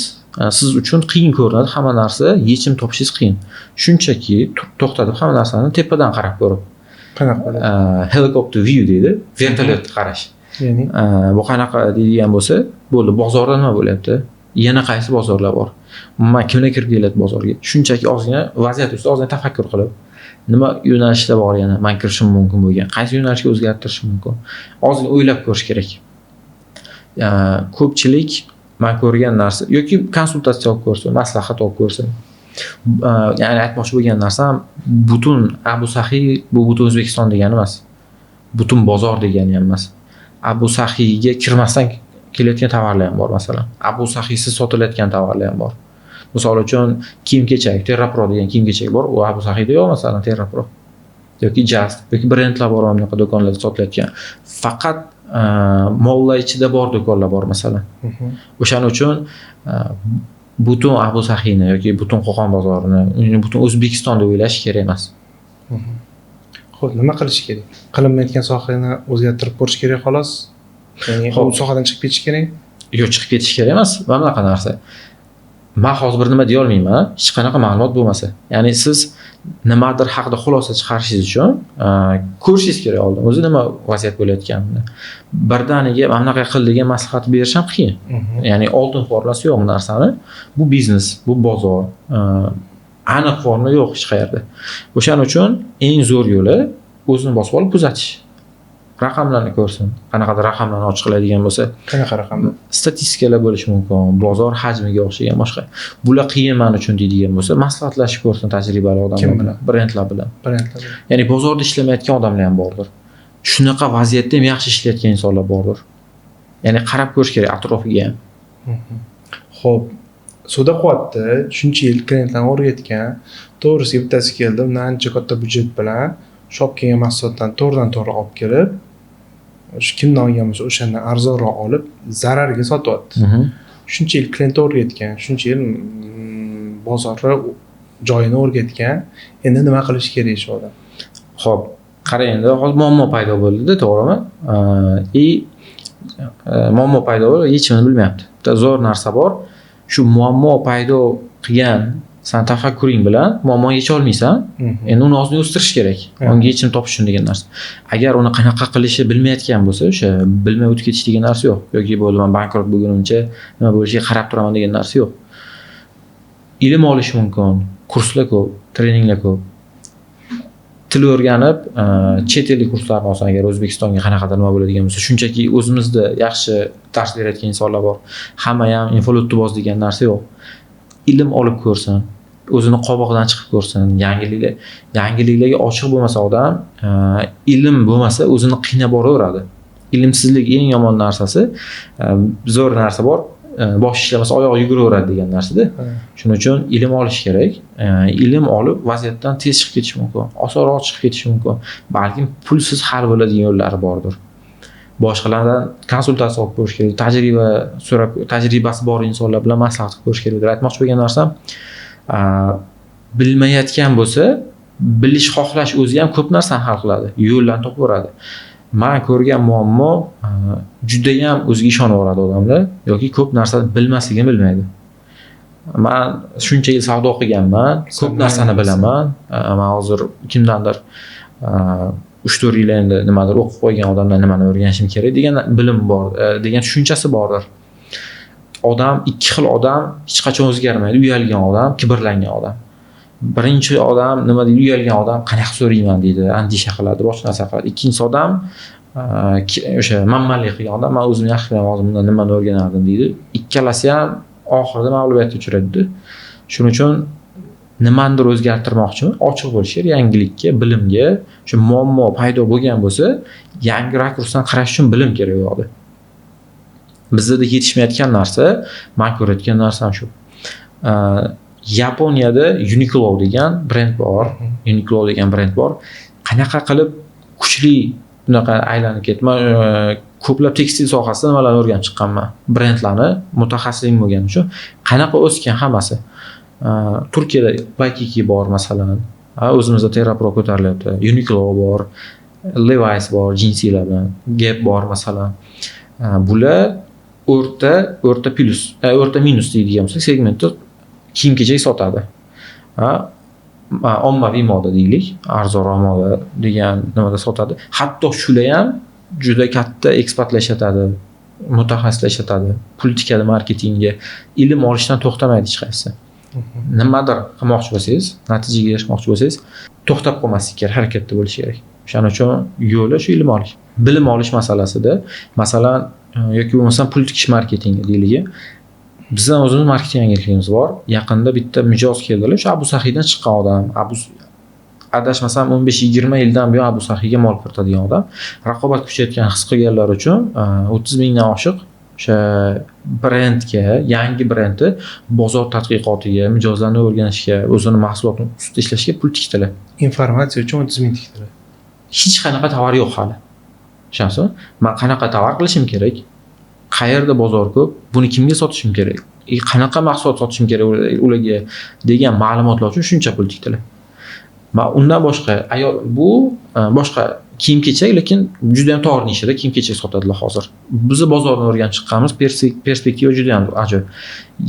Speaker 1: siz uchun qiyin ko'rinadi. Hamma narsa yechim topishingiz qiyin. Shunchaki to'xtatib hamma narsani tepadan qarab ko'rib.
Speaker 2: Qanaqa bo'ladi?
Speaker 1: Helicopter view deydi, vertolyotda qarash.
Speaker 2: Ya'ni
Speaker 1: bu qanaqa deydigan bo'lsa, bo'ldi, bozorda nima bo'lyapti? Yana qaysi bozorlar bor? Umuman kimlar kirib keladi bozorga? Shunchaki ozgina vaziyat ustida ozgina tafakkur qilib, nima yo'nalishda bor yana men kirishim mumkin bo'lgan, qaysi yo'nalishga o'zgartirishim mumkin? Ozgina o'ylab ko'rish kerak. ko'pchilik man ko'rgan narsa yoki konsultatsiya olib ko'rsin, maslahat olib ko'rsin. Ya'ni aytmoqchi bo'lgan narsam butun Abu Sahiy bu butun O'zbekiston degani emas. Butun bozor degani ham emas. Abu Sahiyga kirmasdan kelayotgan tovarlar ham bor masalan. Abu Sahiysiz sotilayotgan tovarlar ham bor. Misol uchun kiyim-kechak, TerraPro degan kiyim-kechak bor, u Abu Sahiyda yo'q masalan TerraPro. Yoki Just, yoki brendlar bor mana bunaqa do'konlarda sotilayotgan. Faqat mollar ichida bor do'konlar bor masalan. O'shaning uchun butun Abu Sahiyni yoki butun Qo'qon bozorini, butun O'zbekiston deb o'ylash kerak emas.
Speaker 2: Xo'p, nima qilish kerak? Qilinmayotgan sohani o'zgartirib ko'rish kerak xolos. Ya'ni bu sohadan chiqib ketish kerak?
Speaker 1: Yo'q, chiqib ketish kerak emas. Mana bunaqa narsa. Men hozir bir nima deya olmayman, hech qanaqa ma'lumot bo'lmasa. Ya'ni siz nimadir haqida xulosa chiqarishingiz uchun ko'rishingiz kerak oldin. O'zi nima vaziyat bo'layotganini. Birdaniga mana bunaqa qil degan maslahat berish ham qiyin. Ya'ni oldin formulasi yo'q bu narsani. Bu biznes, bu bozor. Aniq formula yo'q hech qayerda. O'shaning uchun eng zo'r yo'li o'zini bosib olib kuzatish. Raqamlarni ko'rsin. Qanaqadir raqamlarni ochiqlaydigan bo'lsa,
Speaker 2: qanaqa raqamlar?
Speaker 1: Statistikalar bo'lishi mumkin, bozor hajmiga o'xshagan boshqa. Bular qiyin men uchun deydigan bo'lsa, maslahatlashib ko'rsin tajribali odamlar bilan, brendlar bilan. Ya'ni bozorda ishlamayotgan odamlar ham bordir. Shunaqa vaziyatda ham yaxshi ishlayotgan insonlar bordir. Ya'ni qarab ko'rish kerak atrofiga ham.
Speaker 2: Xo'p, Soda quvvatda shuncha yil klientlarni o'rgatgan, to'g'risi bittasi keldi, undan ancha katta byudjet bilan shop kelgan mahsulotdan to'g'ridan-to'g'ri olib kelib, shu kimdan olgan bo'lsa o'shandan arzonroq olib, zararga sotyapti. Shuncha yil klient o'rgatgan, shuncha yil bozorda joyini o'rgatgan, endi nima qilish kerak shu odam?
Speaker 1: Xo'p, qarang endi hozir muammo paydo bo'ldi-da, to'g'rimi? Muammo paydo bo'ldi, yechimini bilmayapti. Bitta zo'r narsa bor. Shu muammo paydo qilgan sen tafakkuring bilan muammoni yecha olmaysan, endi uni o'zini o'stirish kerak. Unga yechim topish uchun degan narsa. Agar uni qanaqa qilishni bilmayotgan bo'lsa, o'sha bilmay o'tib ketish degan narsa yo'q. Yoki bo'ldi men bankrot bo'lgunimcha nima bo'lishiga qarab turaman degan narsa yo'q. Ilm olish mumkin, kurslar ko'p, treninglar ko'p. Til o'rganib, chet ellik kurslarni olsan agar O'zbekistonga qanaqadir nima bo'ladigan bo'lsa, shunchaki o'zimizda yaxshi dars berayotgan insonlar bor. Hamma ham infolotboz degan narsa yo'q. Ilm olib ko'rsin, o'zini qobig'idan chiqib ko'rsin, yangiliklarga ochiq bo'lmasa odam, ilm bo'lmasa o'zini qiynab boraveradi. Ilmsizlik eng yomon narsasi, zo'r narsa bor, bosh ishlamasa oyoq yuguraveradi degan narsa-da. Shuning uchun ilm olish kerak. Ilm olib vaziyatdan tez chiqib ketish mumkin, osonroq chiqib ketish mumkin. Balkim pulsiz hal bo'ladigan yo'llari bordir. Boshqalardan konsultatsiya olib ko'rish kerak, tajribasi bor insonlar bilan maslahat qilib ko'rish kerak. Aytmoqchi bo'lgan narsam, bilmayotgan bo'lsa, bilish xohlash o'zi ham ko'p narsani hal qiladi, yo'llarni topib beradi. Men ko'rgan muammo juda ham o'ziga ishonib oladi odamlar yoki ko'p narsani bilmasligini bilmaydi. Men shuncha yil savdo qilganman, ko'p narsani bilaman. Men hozir kimdandir 3-4 yil endi nimadir o'qib qo'ygan odamdan nimani o'rganishim kerak degan bilim bor, degan tushunchasi bordir. Odam ikki xil odam hech qachon o'zgarmaydi. Uyalgan odam, kibrlangan odam. Birinchi odam nima deydi? Uyalgan odam qanaqa so'rayman deydi, andisha qiladi, boshqa narsa qiladi. Ikkinchi odam o'sha manmanlik qilgan odam, men o'zim yaxshi bilaman, hozir bundan nimani o'rganardim deydi. Ikkalasi ham oxirida mag'lubiyatga uchraydi. Shuning uchun nimanidir o'zgartirmoqchiman, ochiq bo'lish kerak yangilikka, bilimga. Shu muammo paydo bo'lgan bo'lsa, yangi rakursdan qarash uchun bilim kerak yo'qdi. Bizda yetishmayotgan narsa, men ko'rayotgan narsam shu. Yaponiyada Uniqlo degan brend bor. Uniqlo degan brend bor. Qanaqa qilib kuchli bunaqa aylanib ketman, ko'plab tekstil sohasida nimalarni o'rganib chiqqanman. Brendlarni mutaxassisim bo'lganim uchun qanaqa o'sgan hammasi. Turkiyada Baykiki bor masalan. O'zimizda TerraPro ko'tarilyapti. Uniqlo bor, Levi's bor, jinsilar bilan, Gap bor masalan. Bular o'rta plus, o'rta minus deydigan bo'lsak, segmentda kiyim-kechak sotadi. Ommaviy moda deylik, arzonroq moda degan nimada sotadi. Hatto shular ham juda katta eksportlashadi, mutaxassislashadi, politikada, marketingga, ilm olishdan to'xtamaydi hech qaysi. Nimadir qilmoqchi bo'lsangiz, natijaga erishmoqchi bo'lsangiz, to'xtab qolmaslik kerak, harakatda bo'lish kerak. O'shaning uchun yo'li shu ilm olish. Bilim olish masalasida, masalan, yoki bo'lmasam pul tikish marketingi deyligi. Bizdan o'zimiz marketing agentligimiz bor. Yaqinda bitta mijoz keldilar. O'sha Abu Sahiydan chiqqan odam. Adashmasam 15-20 yildan buyon Abu Sahiyga mol kiritadigan odam. Raqobat kuchayotgan his qilganlar uchun 30 mingdan oshiq o'sha brendga, yangi brendi bozor tadqiqotiga, mijozlarni o'rganishga, o'zini mahsulotini ustida ishlashga pul tikdilar.
Speaker 2: Informatsiya uchun 30 ming tikdilar.
Speaker 1: Hech qanaqa tovar yo'q hali. Tushunasizmi? Men qanaqa tovar qilishim kerak? Qayerda bozor ko'p? Buni kimga sotishim kerak? Qanaqa mahsulot sotishim kerak ularga degan ma'lumotlar uchun shuncha pul tikdilar. Undan boshqa bu boshqa kiyim-kechak, lekin juda ham tor nishada kiyim-kechak sotadilar hozir. Bizni bozorni o'rganib chiqqanimiz perspektiva juda ham ajoyib.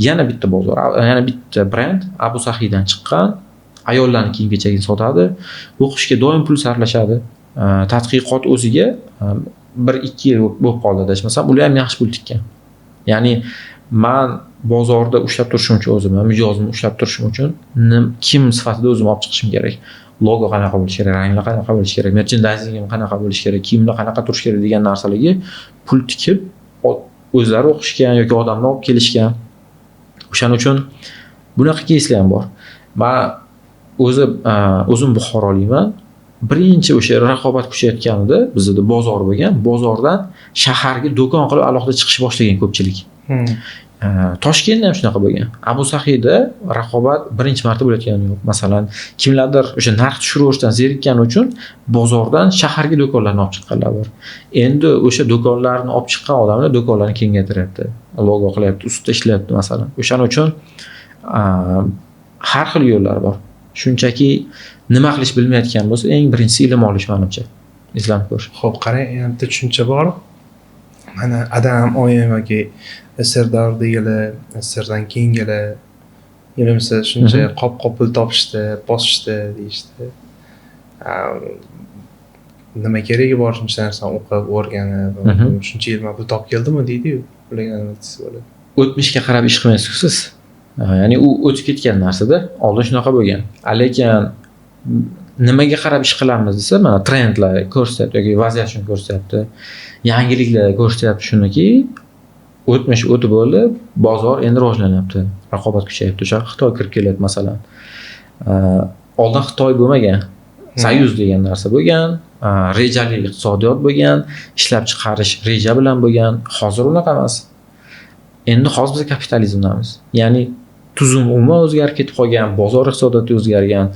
Speaker 1: Yana bitta bozor, yana bitta brend Abu Sahiydan chiqqan, ayollarning kiyim-kechagini sotadi. O'qishga doim pul sarflashadi. Tadqiqot o'ziga 1-2 yil bo'lib qoldi adashmasam, ular ham yaxshi pul tikkan. Ya'ni men bozorda ushlab turishim uchun o'zimni, mijozimni ushlab turishim uchun kim sifatida o'zim olib chiqishim kerak? Logo qanaqa bo'lishi kerak, ranglar qanaqa bo'lishi kerak, merchandising qanaqa bo'lishi kerak, kiyimlar qanaqa turishi kerak degan narsalarga pul tikib o'zlari o'qishgan yoki odamni olib kelishgan. O'shaning uchun bunaqa keyslar ham bor. Men o'zim Buxorolikman. Birinchi o'sha raqobat kuchayotganida bizda bozor bo'lgan, bozordan shaharga do'kon qilib alohida chiqish boshlagan ko'pchilik. Toshkentda ham shunaqa bo'lgan. Abu Sahiyda raqobat birinchi marta bo'layotgani yo'q. Masalan, kimlardir o'sha narx tushirishdan zerikkani uchun bozordan shaharga do'konlarni olib chiqqanlar bor. Endi o'sha do'konlarni olib chiqqan odamlar do'konlarni kengaytiryapti, logo qilyapti, ustida ishlayapti masalan. O'shaning uchun har xil yo'llar bor. Shunchaki nima qilish bilmayotgan bo'lsa, eng birinchisi ilm olish menimcha. Izlanib ko'rish.
Speaker 2: Xo'p, qarang, yana bitta tushuncha bor. Mana adam oyim yoki SR degilar, SRdan keyingilar ilmsiz shuncha qop-qop pul topishdi, bosishdi deyishdi. Nima keragi bor shuncha narsani o'qib, o'rganib, shuncha yil pul topib keldimi deydi-yu. Ularga nima deysiz bo'ladi?
Speaker 1: O'tmishga qarab ish qilmaysiz siz. Ya'ni u o'tib ketgan narsada, oldin shunaqa bo'lgan. Lekin nimaga qarab ish qilamiz desa, mana trendlar ko'rsatyapti yoki vaziyat shuni ko'rsatyapti. Yangiliklar ko'rsatyapti shuniki, o'tmish o'tib bo'ldi, bozor endi rivojlanyapti, raqobat kuchayapti. O'sha Xitoy kirib kelyapti masalan. Oldin Xitoy bo'lmagan, Soyuz degan narsa bo'lgan, rejali iqtisodiyot bo'lgan, ishlab chiqarish reja bilan bo'lgan. Hozir unaqa emas. Endi hozir biz kapitalizmdamiz. Ya'ni tuzum umuman o'zgarib ketib qolgan, bozor iqtisodiyoti o'zgargan,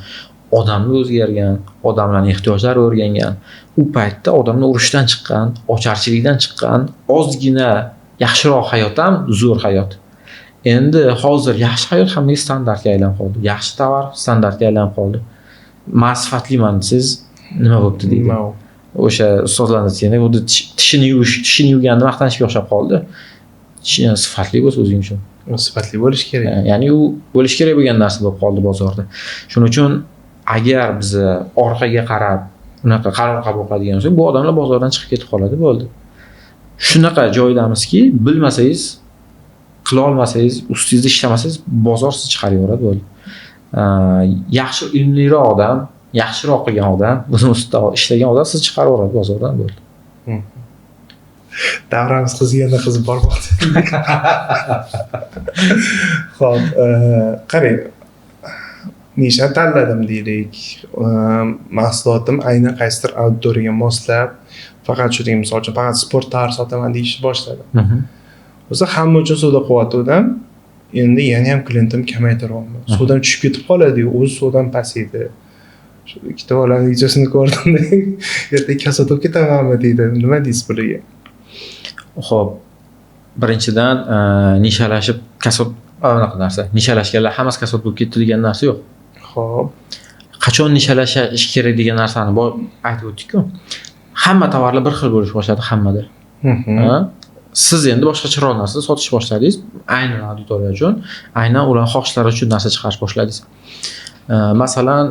Speaker 1: odamlar o'zgargan, odamlarning ehtiyojlari o'rgangan. U paytda odamlar urushdan chiqqan, ocharchilikdan chiqqan, ozgina yaxshiroq hayot ham zo'r hayot. Endi hozir yaxshi hayot hammaga standartga aylanib qoldi. Yaxshi tovar standartga aylanib qoldi. Sifatliman siz nima bo'libdi deydi. O'sha ustozlarning aytganda, xuddi tishini yuvganni maqtanishga o'xshab qoldi. Sifatli bo'lsa o'zing uchun.
Speaker 2: Sifatli bo'lish kerak.
Speaker 1: Ya'ni u bo'lish kerak bo'lgan narsa bo'lib qoldi bozorda. Shuning uchun agar biz orqaga qarab unaqa qaror qabul qiladigan bo'lsak, bu odamlar bozordan chiqib ketib qoladi, bo'ldi. Shunaqa joydamizki, bilmasangiz, qila olmasangiz, ustingizda ishlamasangiz, bozor sizni chiqarib yuboradi, bo'ldi. Yaxshi ilmliroq odam, yaxshiroq qilgan odam, o'zini ustida ishlagan odam sizni chiqarib yuboradi bozordan, bo'ldi.
Speaker 2: Davramiz qiziganda qizib bormoqda. Xo'p, qarang. Nisha tanladim deylik. Mahsulotim aynan qaysidir auditoriyaga moslab, faqat shu misol uchun faqat sport tavar sotaman deyishni boshladim. O'zi hamma uchun savdo qilyaptim. Endi yana ham klientim kamaytiryapman. Suvdan tushib ketib qoladi-yu, o'zi suvdan pasaydi. Shu ikkita bolaning videosini ko'rdim. Ertaga kasod olib ketamanmi deydi. Nima deysiz bularga?
Speaker 1: Xo'p, birinchidan nishalashib kasod anaqa narsa. Nishalashganlar hammasi kasod bo'lib ketdi degan narsa yo'q.
Speaker 2: Xo'p.
Speaker 1: Qachon nishalash kerak degan narsani aytib o'tdik-ku. Hamma tovarlar bir xil bo'lish boshladi hammada. Siz endi boshqacharoq narsa sotish boshladingiz, aynan auditoriya uchun, aynan ular xohishlari uchun narsa chiqarish boshladingiz. Masalan,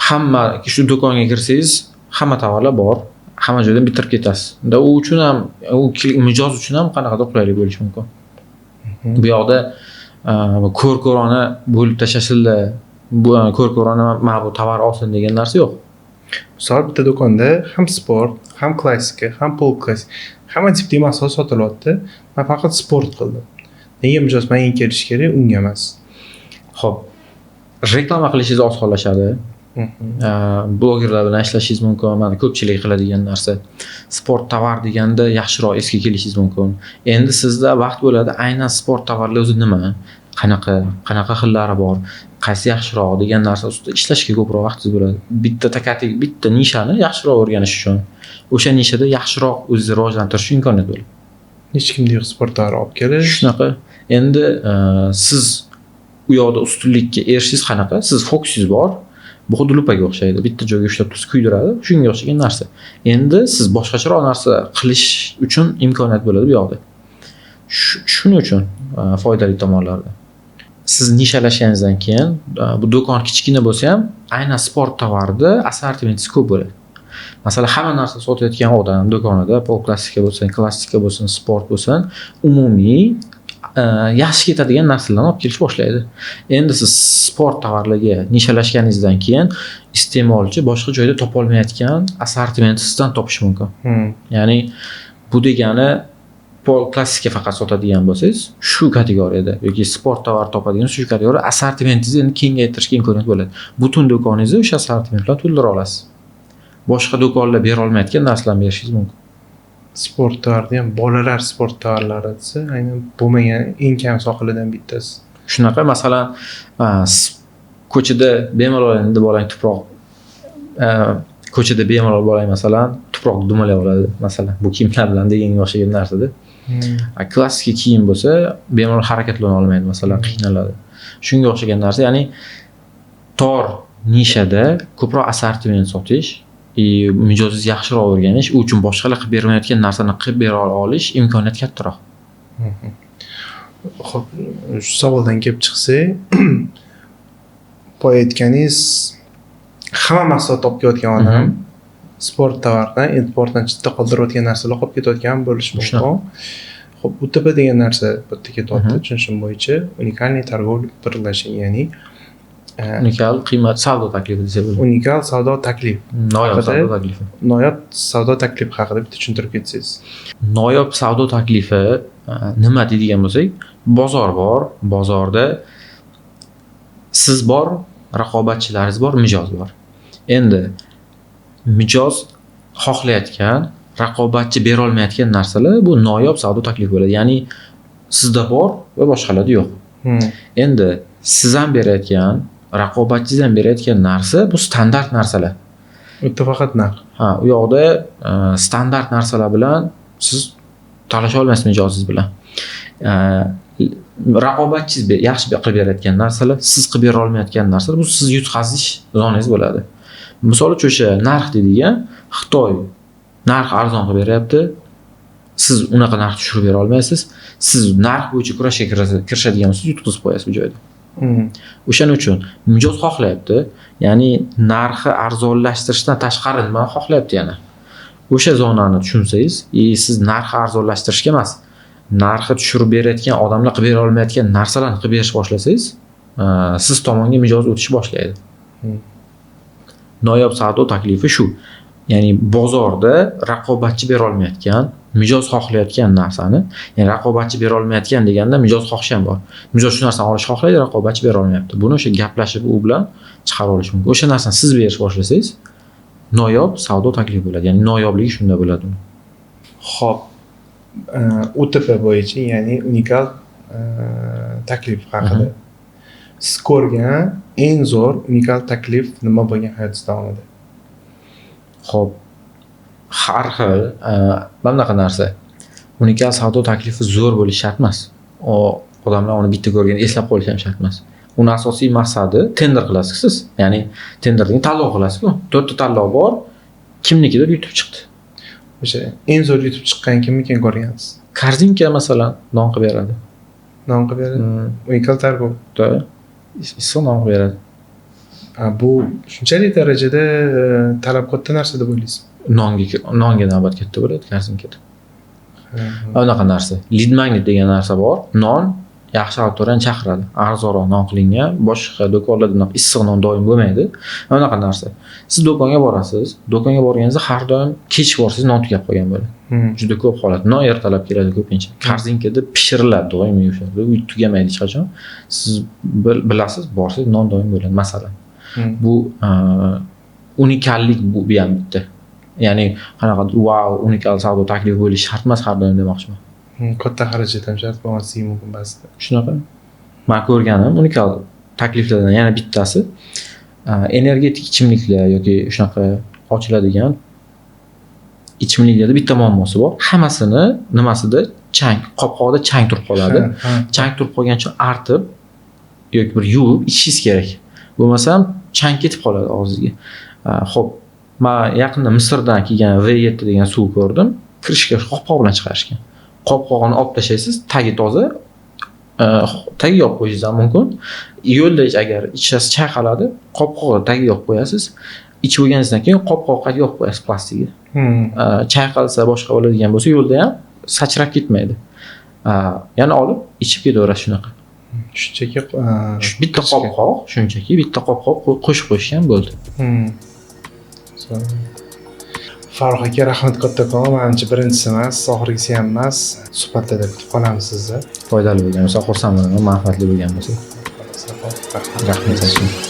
Speaker 1: hamma shu do'konga kirsangiz, hamma tovarlar bor. Hamma joydan bitirib ketasiz. Unda u uchun ham, u mijoz uchun ham qanaqadir qulaylik bo'lishi mumkin. Bu yoqda ko'r-ko'rona bo'lib tashlashildi. Bu ko'r-ko'rona mana bu tovar olsin degan narsa yo'q.
Speaker 2: Misol bitta do'konda ham sport, ham klassika, ham pol klassik, hamma tipdagi mahsulot sotilyapti. Men faqat sport qildim. Nega mijoz menga kelish kerak, unga emas?
Speaker 1: Xo'p, reklama qilishingiz osonlashadi. Blogerlar bilan ishlashingiz mumkin. Mana ko'pchilik qiladigan narsa. Sport tovar deganda yaxshiroq esga kelishingiz mumkin. Endi sizda vaqt bo'ladi, aynan sport tovarlar o'zi nima, qanaqa xillari bor, qaysi yaxshiroq degan narsa ustida ishlashga ko'proq vaqtingiz bo'ladi. Bitta nishani yaxshiroq o'rganish uchun o'sha nishada yaxshiroq o'zingizni rivojlantirish imkoniyat bo'ladi.
Speaker 2: Hech kimda yo'q sport tovar olib kelish.
Speaker 1: Shunaqa. Endi siz u yoqda ustunlikka erishingiz qanaqa? Siz fokusingiz bor. Bu xuddi lupaga o'xshaydi. Bitta joyga ushlab tursa kuydiradi. Shunga o'xshagan narsa. Endi siz boshqacharoq narsa qilish uchun imkoniyat bo'ladi bu yoqda. Shuning uchun foydali tomonlari. Siz nishalashganingizdan keyin bu do'kon kichkina bo'lsa ham, aynan sport tovarida assortimentingiz ko'p bo'ladi. Masalan, hamma narsa sotayotgan odam do'konida, pol klassika bo'lsin, klassika bo'lsin, sport bo'lsin, umumiy yaxshi ketadigan narsalarni olib kelish boshlaydi. Endi siz sport tovarlarga nishalashganingizdan keyin iste'molchi boshqa joyda topa olmayotgan assortimentni sizdan topishi mumkin. Ya'ni bu degani pol klassika faqat sotadigan bo'lsangiz, shu kategoriyada yoki sport tovar topadigan shu kategoriyada assortimentingizni endi kengaytirishga imkoniyat bo'ladi. Butun do'koningizni o'sha assortiment bilan to'ldira olasiz. Boshqa do'konlar bera olmayotgan narsalarni berishingiz mumkin.
Speaker 2: Sport tovarda ham bolalar sport tovarlari desa, aynan bo'lmagan eng kam sohillardan bittasi.
Speaker 1: Shunaqa, masalan, ko'chada bemalol endi bolang ko'chada bemalol bolang masalan tuproq dumalay oladi, masalan, bu kiyimlar bilan deganga o'xshagan narsada. Klassik kiyim bo'lsa, bemalol harakatlana olmaydi, masalan, qiynaladi. Shunga o'xshagan narsa, ya'ni tor nishada ko'proq assortiment sotish, mijozingiz yaxshiroq o'rganish, u uchun boshqalar qilib bermayotgan narsani qilib bera olish imkoniyati kattaroq.
Speaker 2: Xo'p, shu savoldan kelib chiqsak, boya aytganingiz, hamma mahsulot olib kelayotgan odam sport tovardan, e'tibordan chetda qoldirayotgan narsalar olib ketayotgan bo'lishi mumkin. Xo'p, UTP degan narsa bu yerda ketyapti, tushunishim bo'yicha unikalniy торговля предложений, ya'ni
Speaker 1: unikal qiymat savdo taklifi desa bo'ladi.
Speaker 2: Unikal savdo taklif.
Speaker 1: Noyob savdo taklifi.
Speaker 2: Noyob savdo taklifi haqida bitta tushuntirib ketsangiz.
Speaker 1: Noyob savdo taklifi nima deydigan bo'lsak, bozor bor, bozorda siz bor, raqobatchilaringiz bor, mijoz bor. Endi mijoz xohlayotgan, raqobatchi bera olmayotgan narsalar bu noyob savdo taklifi bo'ladi. Ya'ni sizda bor va boshqalarda yo'q. Endi siz ham berayotgan, raqobatchingiz ham berayotgan narsa bu standart narsalar.
Speaker 2: U yerda faqat narx.
Speaker 1: U yoqda standart narsalar bilan siz talasha olmaysiz mijozingiz bilan. Raqobatchingiz yaxshi qilib berayotgan narsalar, siz qilib bera olmayotgan narsalar, bu siz yutqazish zoningiz bo'ladi. Misol uchun o'sha narx deydigan, Xitoy narx arzon qilib beryapti. Siz unaqa narx tushirib bera olmaysiz. Siz narx bo'yicha kurashga kirishadigan bo'lsangiz, yutqizib qo'yasiz bu joyda. O'shaning uchun mijoz xohlayapti, ya'ni narxi arzonlashtirishdan tashqari nima xohlayapti yana. O'sha zonani tushunsangiz, siz narxi arzonlashtirishga emas, narxi tushirib berayotgan odamlar qilib bera olmayotgan narsalarni qilib berish boshlasangiz, siz tomonga mijoz o'tish boshlaydi. Noyob savdo taklifi shu. Ya'ni bozorda raqobatchi bera olmayotgan, mijoz xohlayotgan narsani, ya'ni raqobatchi bera olmayotgan deganda mijoz xohish ham bor. Mijoz shu narsani olish xohlaydi, raqobatchi bera olmayapti. Buni o'sha gaplashib u bilan chiqarib olish mumkin. O'sha narsani siz berish boshlasangiz, noyob savdo taklifi bo'ladi. Ya'ni noyobligi shunda bo'ladi.
Speaker 2: Xo'p, UTP bo'yicha, ya'ni unikal taklif haqida siz ko'rgan eng zo'r unikal taklif nima bo'lgan hayotingiz davomida?
Speaker 1: Xo'p, har xil bunaqa narsa. Unikal savdo taklifi zo'r bo'lishi shart emas. Odamlar uni bitta ko'rganda eslab qolishi ham shart emas. Uni asosiy maqsadi tender qilasiz siz. Ya'ni tenderning tanlov qilasiz-ku. 4 ta tanlov bor. Kimnikidir yutib chiqdi.
Speaker 2: O'sha eng zo'r yutib chiqqan kimni ko'rgansiz?
Speaker 1: Korzinka masalan non qilib beradi.
Speaker 2: Non qilib beradi. Unikal targov.
Speaker 1: Issiq non qilib beradi.
Speaker 2: Bu shunchalik darajada talab katta narsa deb o'ylaysiz?
Speaker 1: Nonga navbat katta bo'ladi korzinkada. Unaqa narsa. Lead magnet degan narsa bor. Non yaxshi auditoriyani chaqiradi. Arzonroq non qilingan, boshqa do'konlarda bunaqa issiq non doim bo'lmaydi. Mana bunaqa narsa. Siz do'konga borasiz. Do'konga borganingizda har doim kech borsangiz non tugab qolgan bo'ladi. Juda ko'p holat. Non ertalab keladi ko'pincha. Korzinkada pishiriladi doimiy o'sha. U tugamaydi hech qachon. Siz bilasiz, borsangiz non doim bo'ladi masalan. Bu unikallik bu ham bitta. Ya'ni qanaqadir wow, unikal savdo taklif bo'lishi shart emas har doim demoqchiman.
Speaker 2: Katta xarajat ham shart bo'lmasligi mumkin ba'zida.
Speaker 1: Shunaqa. Men ko'rganim unikal takliflardan yana bittasi energetik ichimliklar yoki shunaqa ochiladigan ichimliklarda bitta muammosi bor. Hammasini nimasida chang, qopqog'ida chang turib qoladi. Chang turib qolgancha artib yoki bir yuvib ichishingiz kerak. Bo'lmasam chang ketib qoladi og'zingizga. Xo'p, men yaqinda Misrdan kelgan V7 degan suv ko'rdim. Krishka qopqoq bilan chiqarishgan. Qopqog'ini olib tashlaysiz, tagi toza. Tagiga olib qo'yishingiz ham mumkin. Yo'lda agar ichasiz chayqaladi, qopqog'ini tagiga olib qo'yasiz. Ichib bo'lganingizdan keyin qopqoqqa olib qo'yasiz plastikga. Chayqalsa boshqa bo'ladigan bo'lsa yo'lda ham sachrab ketmaydi. Yana olib ichib ketaverasiz shunaqa.
Speaker 2: Shunchaki
Speaker 1: bitta qopqoq, shunchaki bitta qopqoq qo'shib qo'yishgan bo'ldi.
Speaker 2: Farruh aka, rahmat kattakon. Menimcha birinchisi emas, oxirgisi ham emas. Suhbatlarda kutib qolamiz sizni.
Speaker 1: Foydali bo'lgan bo'lsa, xursand bo'laman, manfaatli bo'lgan bo'lsa.
Speaker 2: Rahmat.